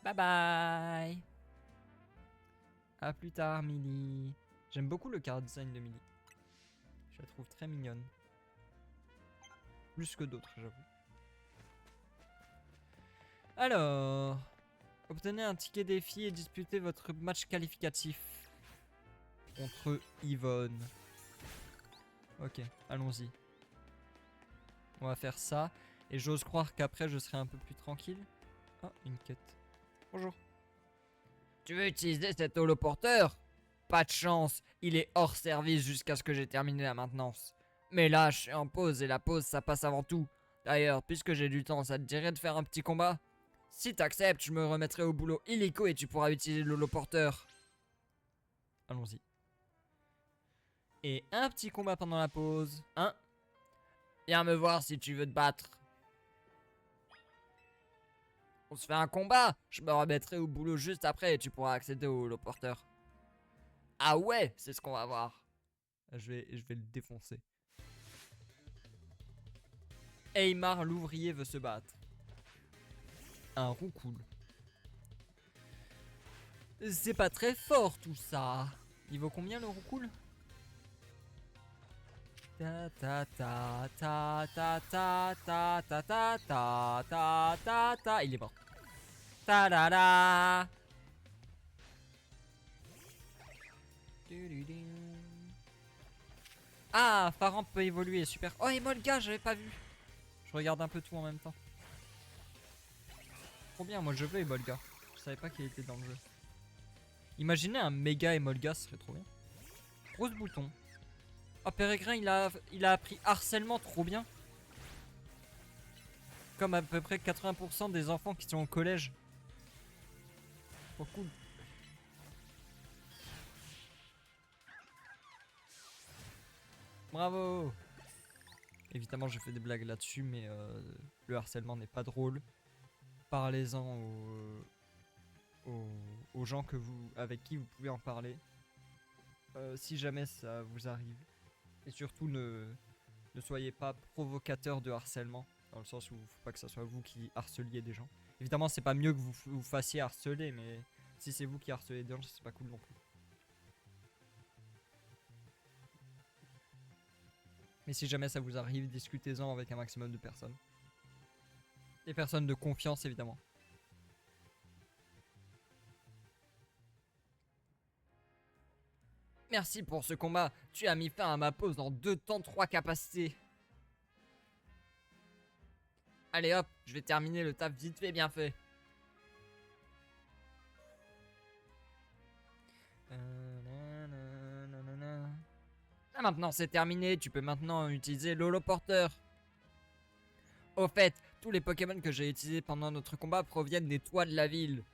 Bye bye. À plus tard, Millie. J'aime beaucoup le card design de Millie. Je la trouve très mignonne. Plus que d'autres, j'avoue. Alors... Obtenez un ticket défi et disputez votre match qualificatif contre Yvonne. Ok, allons-y. On va faire ça. Et j'ose croire qu'après je serai un peu plus tranquille. Ah, une quête. Bonjour. Tu veux utiliser cet holoporteur? Pas de chance, il est hors service jusqu'à ce que j'ai terminé la maintenance. Mais là, je suis en pause et la pause ça passe avant tout. D'ailleurs, puisque j'ai du temps, ça te dirait de faire un petit combat? Si t'acceptes, je me remettrai au boulot illico et tu pourras utiliser l'holoporteur. Allons-y. Et un petit combat pendant la pause. Hein? Viens me voir si tu veux te battre. On se fait un combat. Je me remettrai au boulot juste après et tu pourras accéder au holoporteur. Ah ouais, c'est ce qu'on va voir. Je vais le défoncer. Aymar l'ouvrier veut se battre. Un roucoule. C'est pas très fort tout ça. Il vaut combien le roucoule? Ta ta ta ta ta ta ta ta ta ta ta ta ta. Il est mort. Ta da da. Ah, Faramp peut évoluer, super. Oh, et Molga, j'avais pas vu. Je regarde un peu tout en même temps. Trop bien, moi je veux Emolga. Je savais pas qu'il était dans le jeu. Imaginez un méga Emolga, ce serait trop bien. Rose bouton. Oh, Pérégrin, il a appris harcèlement, trop bien. Comme à peu près 80% des enfants qui sont au collège. Trop cool. Bravo. Évidemment, je fais des blagues là-dessus, mais le harcèlement n'est pas drôle. Parlez-en aux gens avec qui vous pouvez en parler. Si jamais ça vous arrive. Et surtout, ne soyez pas provocateur de harcèlement. Dans le sens où il ne faut pas que ce soit vous qui harceliez des gens. Évidemment, c'est pas mieux que vous fassiez harceler, mais si c'est vous qui harcelez des gens, c'est pas cool non plus. Mais si jamais ça vous arrive, discutez-en avec un maximum de personnes. Des personnes de confiance, évidemment. Merci pour ce combat. Tu as mis fin à ma pause dans 2 temps 3 capacités. Allez hop, je vais terminer le taf vite fait, bien fait. Ah, maintenant c'est terminé, tu peux maintenant utiliser l'holoporteur. Au fait, tous les Pokémon que j'ai utilisés pendant notre combat proviennent des toits de la ville.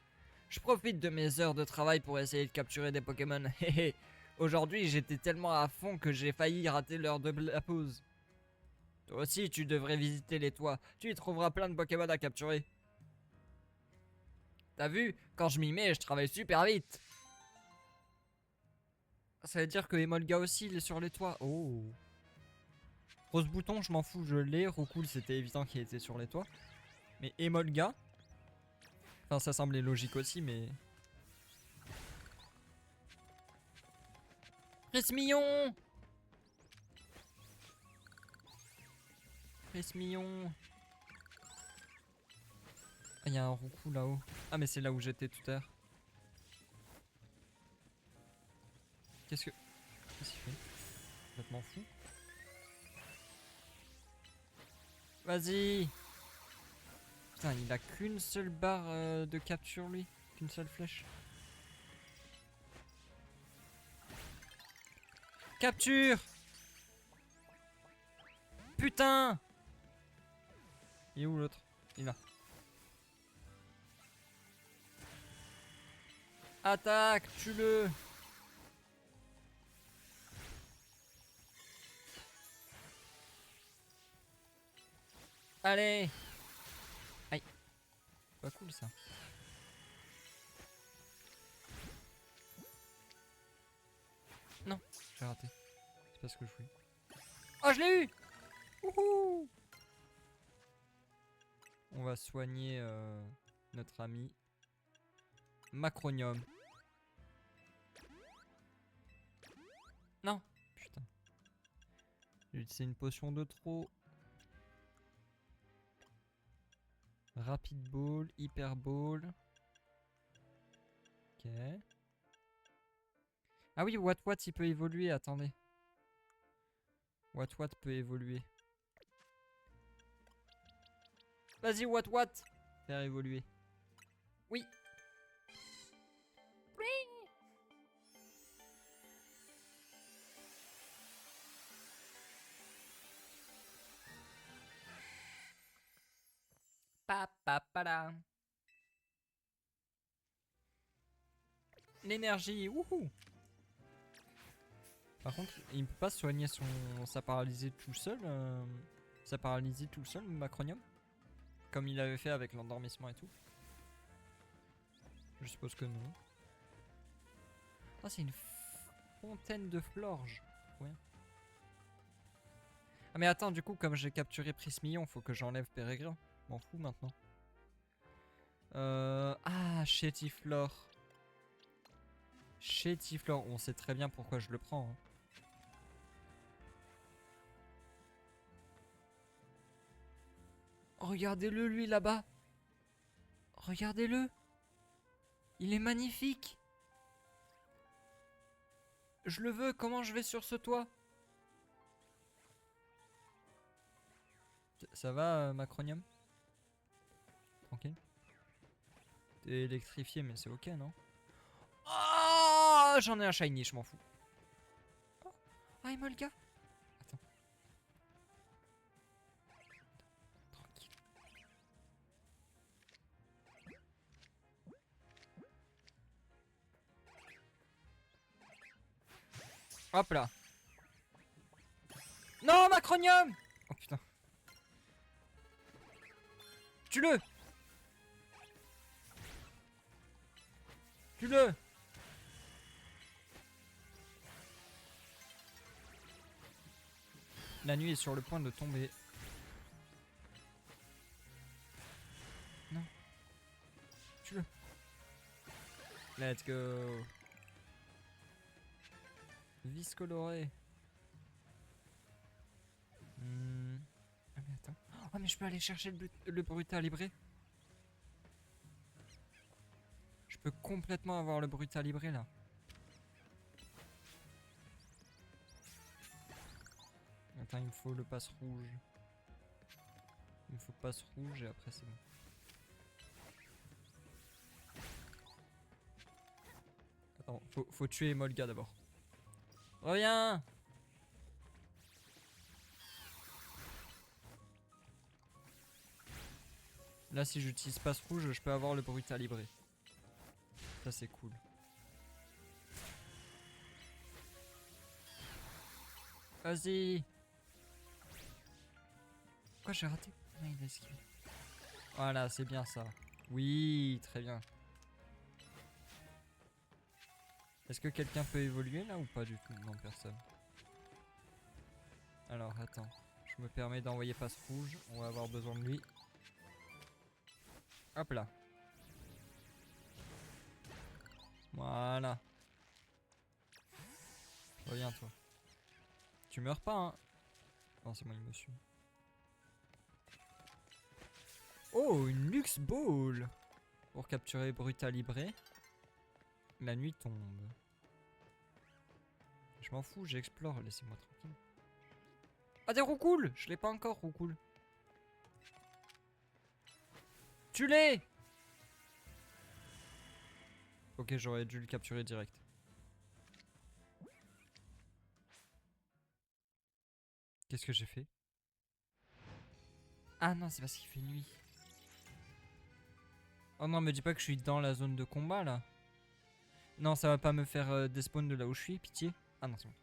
Je profite de mes heures de travail pour essayer de capturer des Pokémon. Aujourd'hui, j'étais tellement à fond que j'ai failli rater l'heure de la pause. Toi aussi, tu devrais visiter les toits. Tu y trouveras plein de Pokémon à capturer. T'as vu? Quand je m'y mets, je travaille super vite. Ça veut dire que Emolga aussi, il est sur les toits. Oh. Rose bouton, je m'en fous, je l'ai. Roucoule, c'était évident qu'il était sur les toits. Mais Emolga... Enfin, ça semblait logique aussi, mais... Prismillon! Prismillon! Ah, il y a un roucou là-haut. Ah, mais c'est là où j'étais tout à l'heure. Qu'est-ce qu'il fait? Complètement fou. Vas-y! Putain, il a qu'une seule barre de capture, lui. Qu'une seule flèche. Capture! Putain! Il est où l'autre? Il est là. Attaque! Tue-le! Allez! Aïe. Pas cool ça. Non, j'ai raté. C'est pas ce que je voulais. Oh, je l'ai eu! Wouhou! On va soigner notre ami Macronium. Non, putain. J'ai utilisé une potion de trop. Rapid Ball, Hyper Ball. Ok. Ah oui, What il peut évoluer, attendez. What peut évoluer. Vas-y, What faire évoluer. Oui. Pa pa pa la. L'énergie, wouhou. Par contre, il peut pas soigner sa paralysie tout seul. Sa paralysie tout seul, Macronium. Comme il avait fait avec l'endormissement et tout. Je suppose que non. Ah, c'est une fontaine de florges. Ouais. Ah mais attends, du coup, comme j'ai capturé Prismillon, faut que j'enlève Pérégrin. M'en fous maintenant. Ah, Chétiflore. Chétiflore, on sait très bien pourquoi je le prends. Hein. Regardez-le, lui, là-bas. Regardez-le. Il est magnifique. Je le veux, comment je vais sur ce toit? Ça va, Macronium? Tranquille. T'es électrifié, mais c'est ok, non? Oh, j'en ai un shiny, je m'en fous. Oh, ah, Emolga. Attends. Tranquille. Hop là. Non, Macronium. Oh putain. Tue-le. Tue-le. La nuit est sur le point de tomber. Non. Tue-le. Let's go. Vis coloré. Ah mais attends. Oh mais je peux aller chercher le Brutalibré. Je peux complètement avoir le Brutalibré là. Attends, il me faut le passe rouge. Il me faut passe rouge et après c'est bon. Attends, faut tuer Molga d'abord. Reviens! Là, si j'utilise passe rouge, je peux avoir le Brutalibré. Ça, c'est cool. Vas-y! Quoi, j'ai raté? Ah, il a esquivé. Voilà, c'est bien ça. Oui, très bien. Est-ce que quelqu'un peut évoluer là ou pas du tout? Non, personne. Alors, attends. Je me permets d'envoyer passe rouge. On va avoir besoin de lui. Hop là. Voilà. Reviens toi. Tu meurs pas hein? Non c'est moi il me suit. Oh une Luxe Ball. Pour capturer Brutalibré. La nuit tombe. Je m'en fous, j'explore, laissez-moi tranquille. Ah des roucoules. Je l'ai pas encore roucoule. Tue-les. Ok j'aurais dû le capturer direct. Qu'est-ce que j'ai fait? Ah non, c'est parce qu'il fait nuit. Oh non, me dis pas que je suis dans la zone de combat là. Non, ça va pas me faire despawn de là où je suis, pitié. Ah non, c'est bon.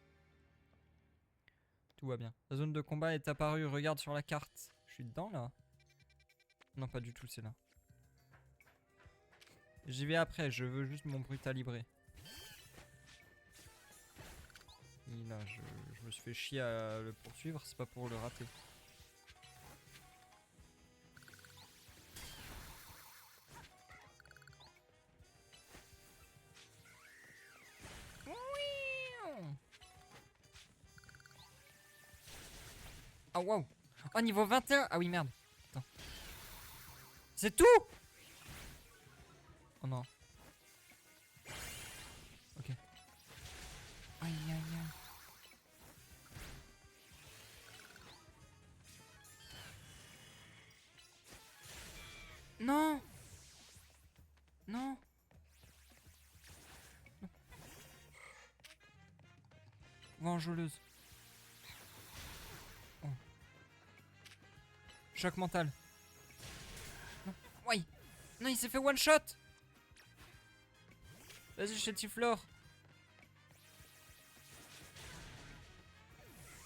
Tout va bien. La zone de combat est apparue, regarde sur la carte. Je suis dedans là? Non, pas du tout, c'est là. J'y vais après, je veux juste mon Brutalibré. Et là, je me suis fait chier à le poursuivre, c'est pas pour le rater. Ah waouh. Oh niveau 21. Ah oui merde. Attends. C'est tout. Oh non. Ok. Aïe aïe aïe. Non. Non. Vengeuse. Oh. Choc mental. Non. Oui. Non, il s'est fait one shot. Vas-y, Chétiflore.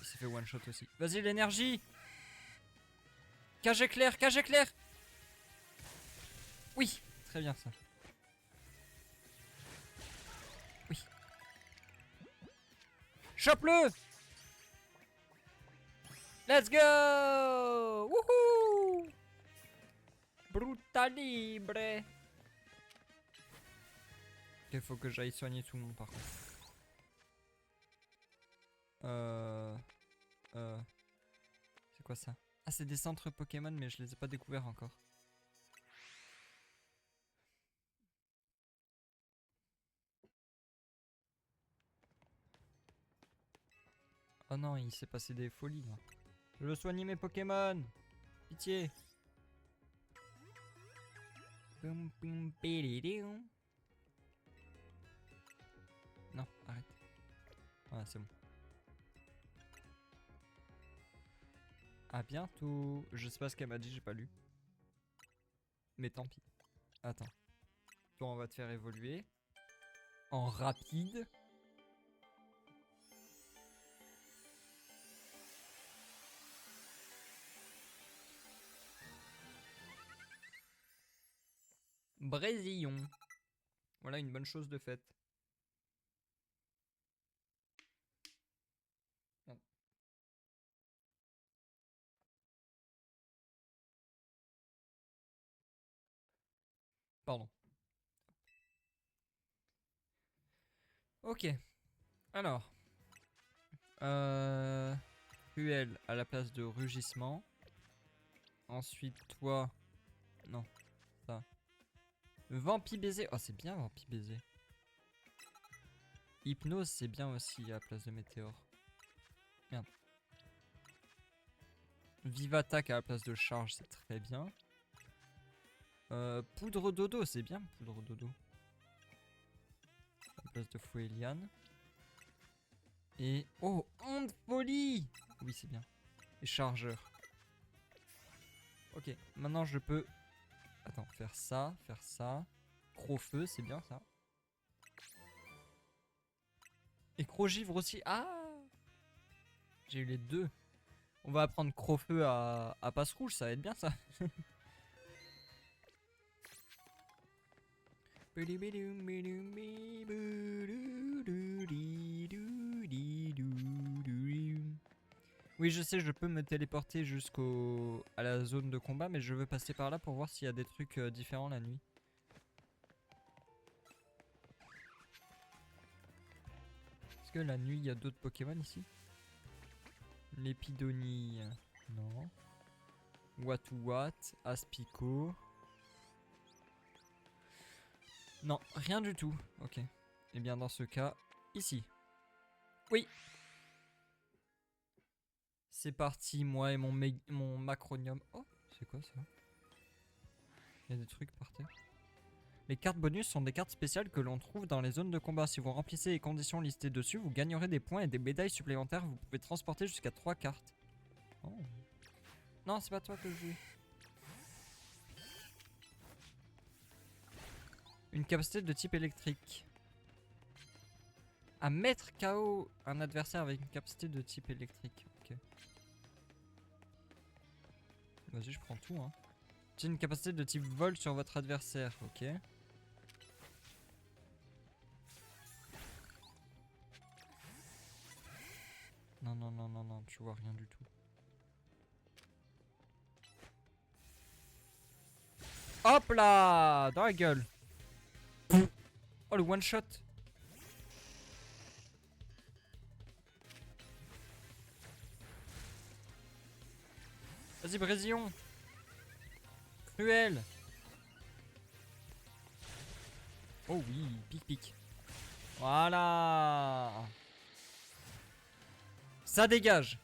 Il s'est fait one shot aussi. Vas-y, l'énergie. Cage éclair, cage éclair. Oui, très bien ça. Oui. Let's go! Wouhou! Brutalibre! Ok, faut que j'aille soigner tout le monde par contre. C'est quoi ça? Ah, c'est des centres Pokémon, mais je les ai pas découverts encore. Oh non, il s'est passé des folies là. Je veux soigner mes Pokémon! Pitié! Non, arrête. Ouais, c'est bon. À bientôt. Je sais pas ce qu'elle m'a dit, j'ai pas lu. Mais tant pis. Attends. Toi, on va te faire évoluer. En rapide. Brésillon. Voilà une bonne chose de faite. Pardon. Ok. Alors. Ruelle à la place de rugissement. Ensuite, toi. Non. Ça. Vampi baiser. Oh, c'est bien Vampi baiser. Hypnose, c'est bien aussi à la place de météore. Merde. Vive attaque à la place de charge, c'est très bien. Poudre dodo, c'est bien poudre dodo. À la place de fouet et liane. Et... Oh, onde folie! Oui, c'est bien. Et chargeur. Ok, maintenant je peux... Attends, faire ça, faire ça. Cro-feu, c'est bien ça. Et cro-givre aussi. Ah! J'ai eu les deux. On va apprendre Cro-feu à Passe-Rouge, ça va être bien ça. Oui, je sais, je peux me téléporter à la zone de combat, mais je veux passer par là pour voir s'il y a des trucs différents la nuit. Est-ce que la nuit, il y a d'autres Pokémon ici? L'épidonie, non. What, Aspico. Non, rien du tout. Ok. Et bien dans ce cas, ici. Oui. C'est parti, moi et mon macronium. Oh, c'est quoi ça? Il y a des trucs par terre. Les cartes bonus sont des cartes spéciales que l'on trouve dans les zones de combat. Si vous remplissez les conditions listées dessus, vous gagnerez des points et des médailles supplémentaires. Vous pouvez transporter jusqu'à 3 cartes. Oh. Non, c'est pas toi que je joue. Une capacité de type électrique. À mettre KO un adversaire avec une capacité de type électrique. Ok. Vas-y, je prends tout. Hein. J'ai une capacité de type vol sur votre adversaire. Ok. Non, non, non, non, non, tu vois rien du tout. Hop là! Dans la gueule. Oh, le one shot. Vas-y, Brésillon. Cruel. Oh oui, pic. Voilà. Ça dégage.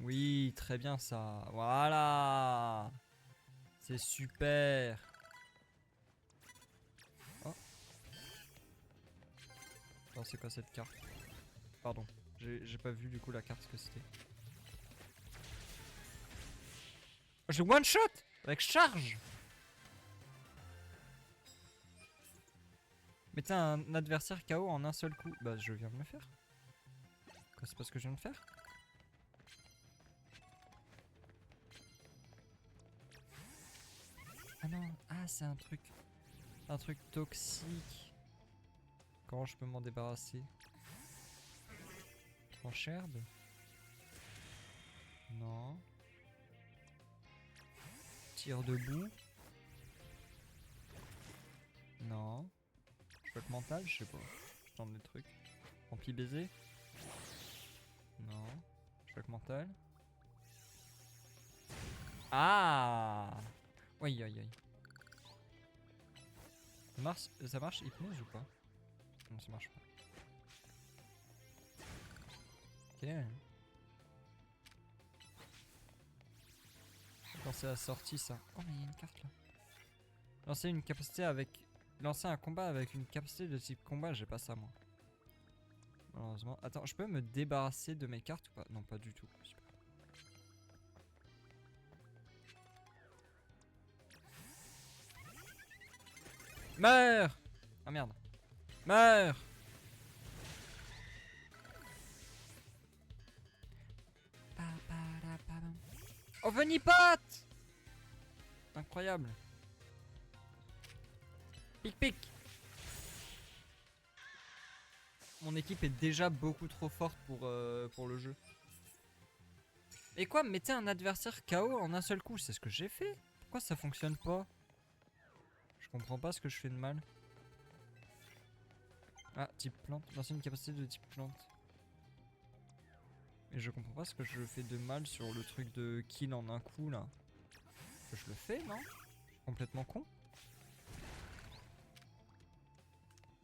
Oui, très bien ça. Voilà. C'est super. Oh. Oh, c'est quoi cette carte? Pardon. J'ai pas vu du coup la carte ce que c'était. Oh, j'ai one shot avec charge. Mettez un adversaire KO en un seul coup. Bah je viens de le faire. Quoi, c'est pas ce que je viens de faire? Ah non, ah c'est un truc. Un truc toxique. Comment je peux m'en débarrasser? Trancherbe? Non. Tir debout. Non. Choc mental, je sais pas. Je tente des trucs. Rempli baiser. Non. Choc mental. Ah. Oui, aïe aïe. Ça marche hypnose ou pas? Non, ça marche pas. Ok. Quand c'est la sortie ça. Oh mais il y a une carte là. Lancer un combat avec une capacité de type combat, j'ai pas ça moi. Malheureusement. Attends, je peux me débarrasser de mes cartes ou pas? Non, pas du tout. Super. Meurs! Ah merde. Meurs! Oh, Venipot! Incroyable. Pic pic. Mon équipe est déjà beaucoup trop forte pour le jeu. Et quoi, mettez un adversaire KO en un seul coup, c'est ce que j'ai fait. Pourquoi ça fonctionne pas? Je comprends pas ce que je fais de mal. Ah, type plante. Lancer une capacité de type plante. Et je comprends pas ce que je fais de mal sur le truc de kill en un coup là. Je le fais, non? Je suis complètement con.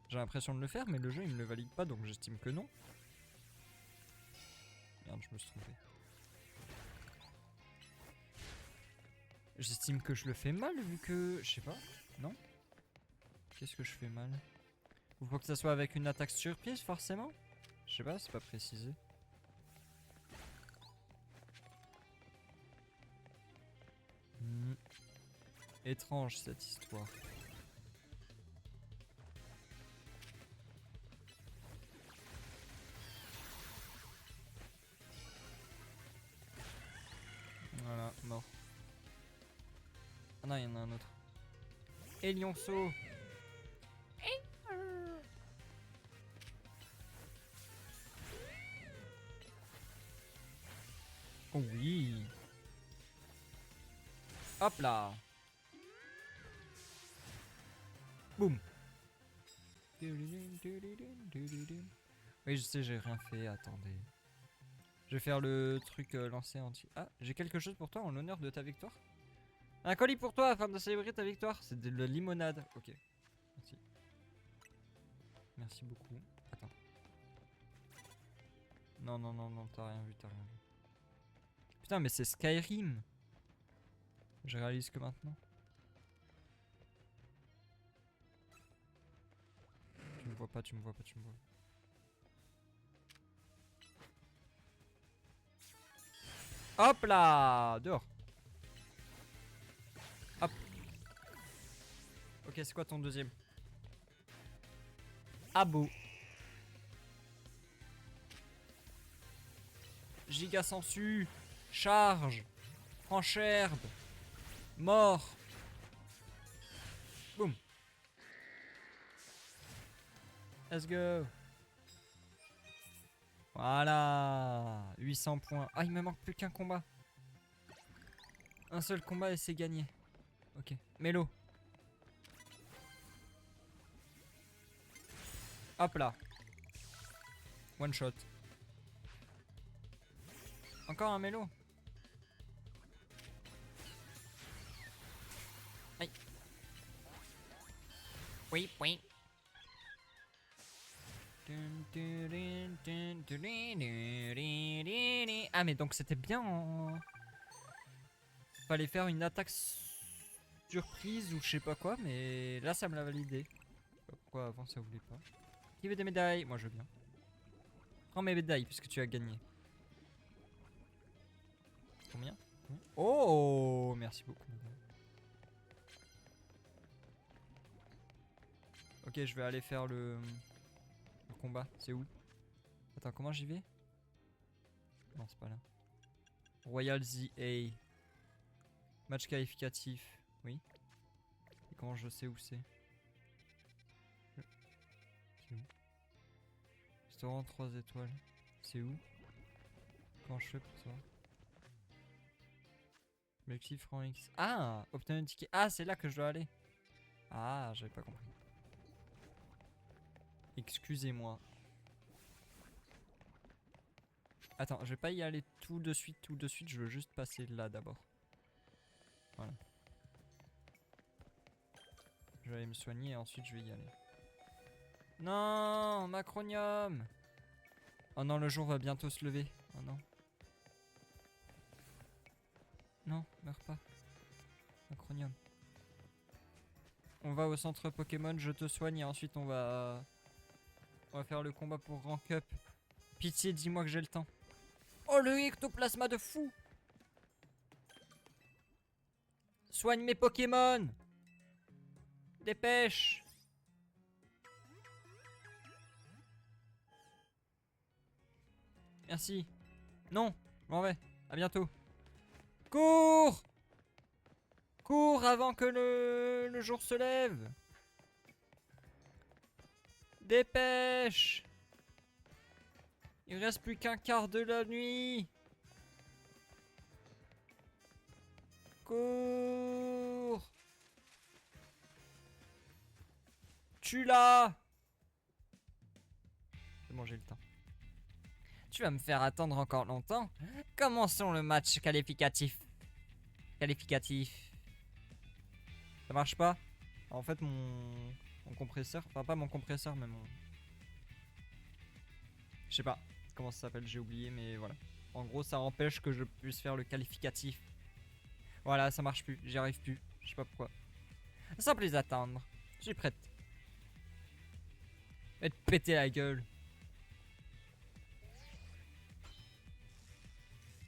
J'ai l'impression de le faire, mais le jeu il me le valide pas, donc j'estime que non. Merde, je me suis trompé. J'estime que je le fais mal vu que... Je sais pas, non? Qu'est-ce que je fais mal? Ou faut que ça soit avec une attaque surprise forcément? Je sais pas, c'est pas précisé. Étrange cette histoire. Voilà, mort. Ah non, il y en a un autre. Et lionceau. Oh oui. Hop là. Boum. Oui, je sais, j'ai rien fait, attendez. Je vais faire le truc lancé anti... Ah, j'ai quelque chose pour toi en l'honneur de ta victoire. Un colis pour toi afin de célébrer ta victoire. C'est de la limonade. Ok, merci. Merci beaucoup. Attends. Non, non, non, non, t'as rien vu, t'as rien vu. Putain, mais c'est Skyrim. Je réalise que maintenant. Tu me vois pas, tu me vois pas, tu me vois. Hop là, dehors. Hop. Ok, c'est quoi ton deuxième? Abo. Giga sensu. Charge. Francherbe. Mort. Boum. Let's go. Voilà. 800 points. Ah, il me manque plus qu'un combat. Un seul combat et c'est gagné. Ok. Mélo. Hop là. One shot. Encore un mélo. Aïe. Oui, oui. Ah mais donc c'était bien en... Fallait faire une attaque surprise ou je sais pas quoi, mais là ça me l'a validé. Pourquoi avant ça voulait pas? Qui veut des médailles? Moi je veux bien. Prends mes médailles puisque tu as gagné. Combien? Oh, merci beaucoup. Ok, je vais aller faire le combat. C'est où? Attends, comment j'y vais? Non, c'est pas là. Royal ZA. Match qualificatif. Oui. Et comment je sais où c'est? C'est où? Restaurant 3 étoiles. C'est où? Comment je fais pour ça? Objectif rang X. Ah, obtenir un ticket. Ah, c'est là que je dois aller. Ah, j'avais pas compris. Excusez-moi. Attends, je vais pas y aller tout de suite, je veux juste passer là d'abord. Voilà. Je vais aller me soigner et ensuite je vais y aller. Non, Macronium. Oh non, le jour va bientôt se lever. Oh non. Non, meurs pas. Macronium. On va au centre Pokémon, je te soigne et ensuite on va faire le combat pour rank up. Pitié, dis-moi que j'ai le temps. Oh, le ectoplasma de fou. Soigne mes Pokémon. Dépêche. Merci. Non, je m'en vais. À bientôt. Cours. Cours avant que le jour se lève. Dépêche. Il reste plus qu'un quart de la nuit. Cours. Tue-la. C'est bon, j'ai le temps. Tu vas me faire attendre encore longtemps. Commençons le match qualificatif. Ça marche pas? En fait, mon compresseur, enfin pas mon compresseur, mais mon... Je sais pas comment ça s'appelle, j'ai oublié, mais voilà. En gros, ça empêche que je puisse faire le qualificatif. Voilà, ça marche plus, j'y arrive plus. Je sais pas pourquoi. Sans plus attendre, je suis prête. Et te péter la gueule.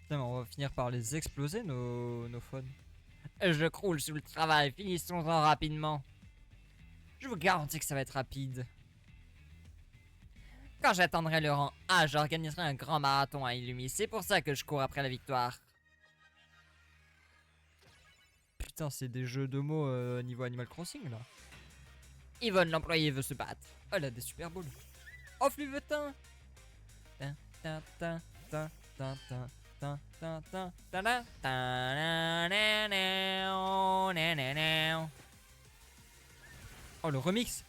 Putain, mais on va finir par les exploser, nos phones. Je croule sous le travail, finissons-en rapidement. Je vous garantis que ça va être rapide. Quand j'atteindrai le rang A, j'organiserai un grand marathon à Illumi. C'est pour ça que je cours après la victoire. Putain, c'est des jeux de mots niveau Animal Crossing là. Yvonne, l'employé, veut se battre. Oh, elle a des super balls. Oh, fluvetin. Oh, le remix.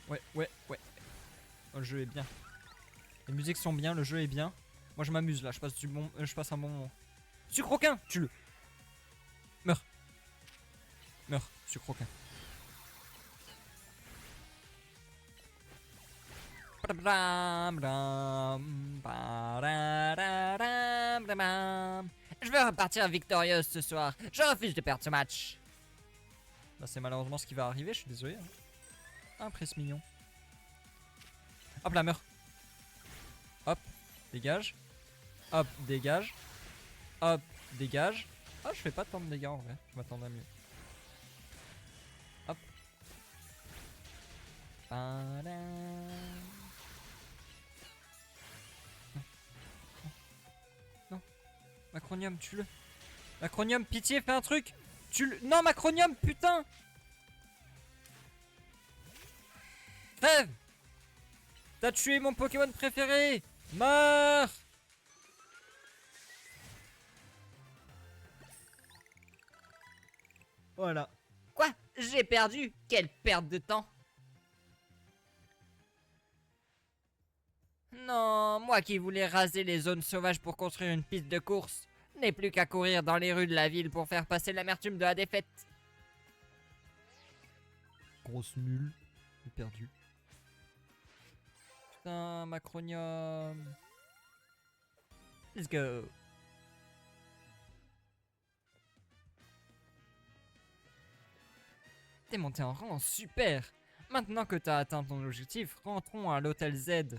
Ouais. Oh, le jeu est bien. Les musiques sont bien, le jeu est bien. Moi je m'amuse là, je passe un bon moment. Sucroquin, tue-le. Meurs. Meurs, Sucroquin. Je veux repartir victorieuse ce soir. Je refuse de perdre ce match. Bah, c'est malheureusement ce qui va arriver, je suis désolé. Ah, presse mignon. Hop là, meurs. Hop, dégage. Hop, dégage. Hop, dégage. Ah, je fais pas tant de dégâts en vrai. Je m'attendais à mieux. Hop. Non. Macronium, tue-le. Macronium, pitié, fais un truc. Tue-le. Non, Macronium, putain. Crève. T'as tué mon Pokémon préféré. Meurs. Voilà. Quoi? J'ai perdu? Quelle perte de temps! Non, moi qui voulais raser les zones sauvages pour construire une piste de course, n'ai plus qu'à courir dans les rues de la ville pour faire passer l'amertume de la défaite. Grosse nulle, j'ai perdu. Putain, Macronium. Let's go. T'es monté en rang, super. Maintenant que t'as atteint ton objectif, rentrons à l'hôtel Z.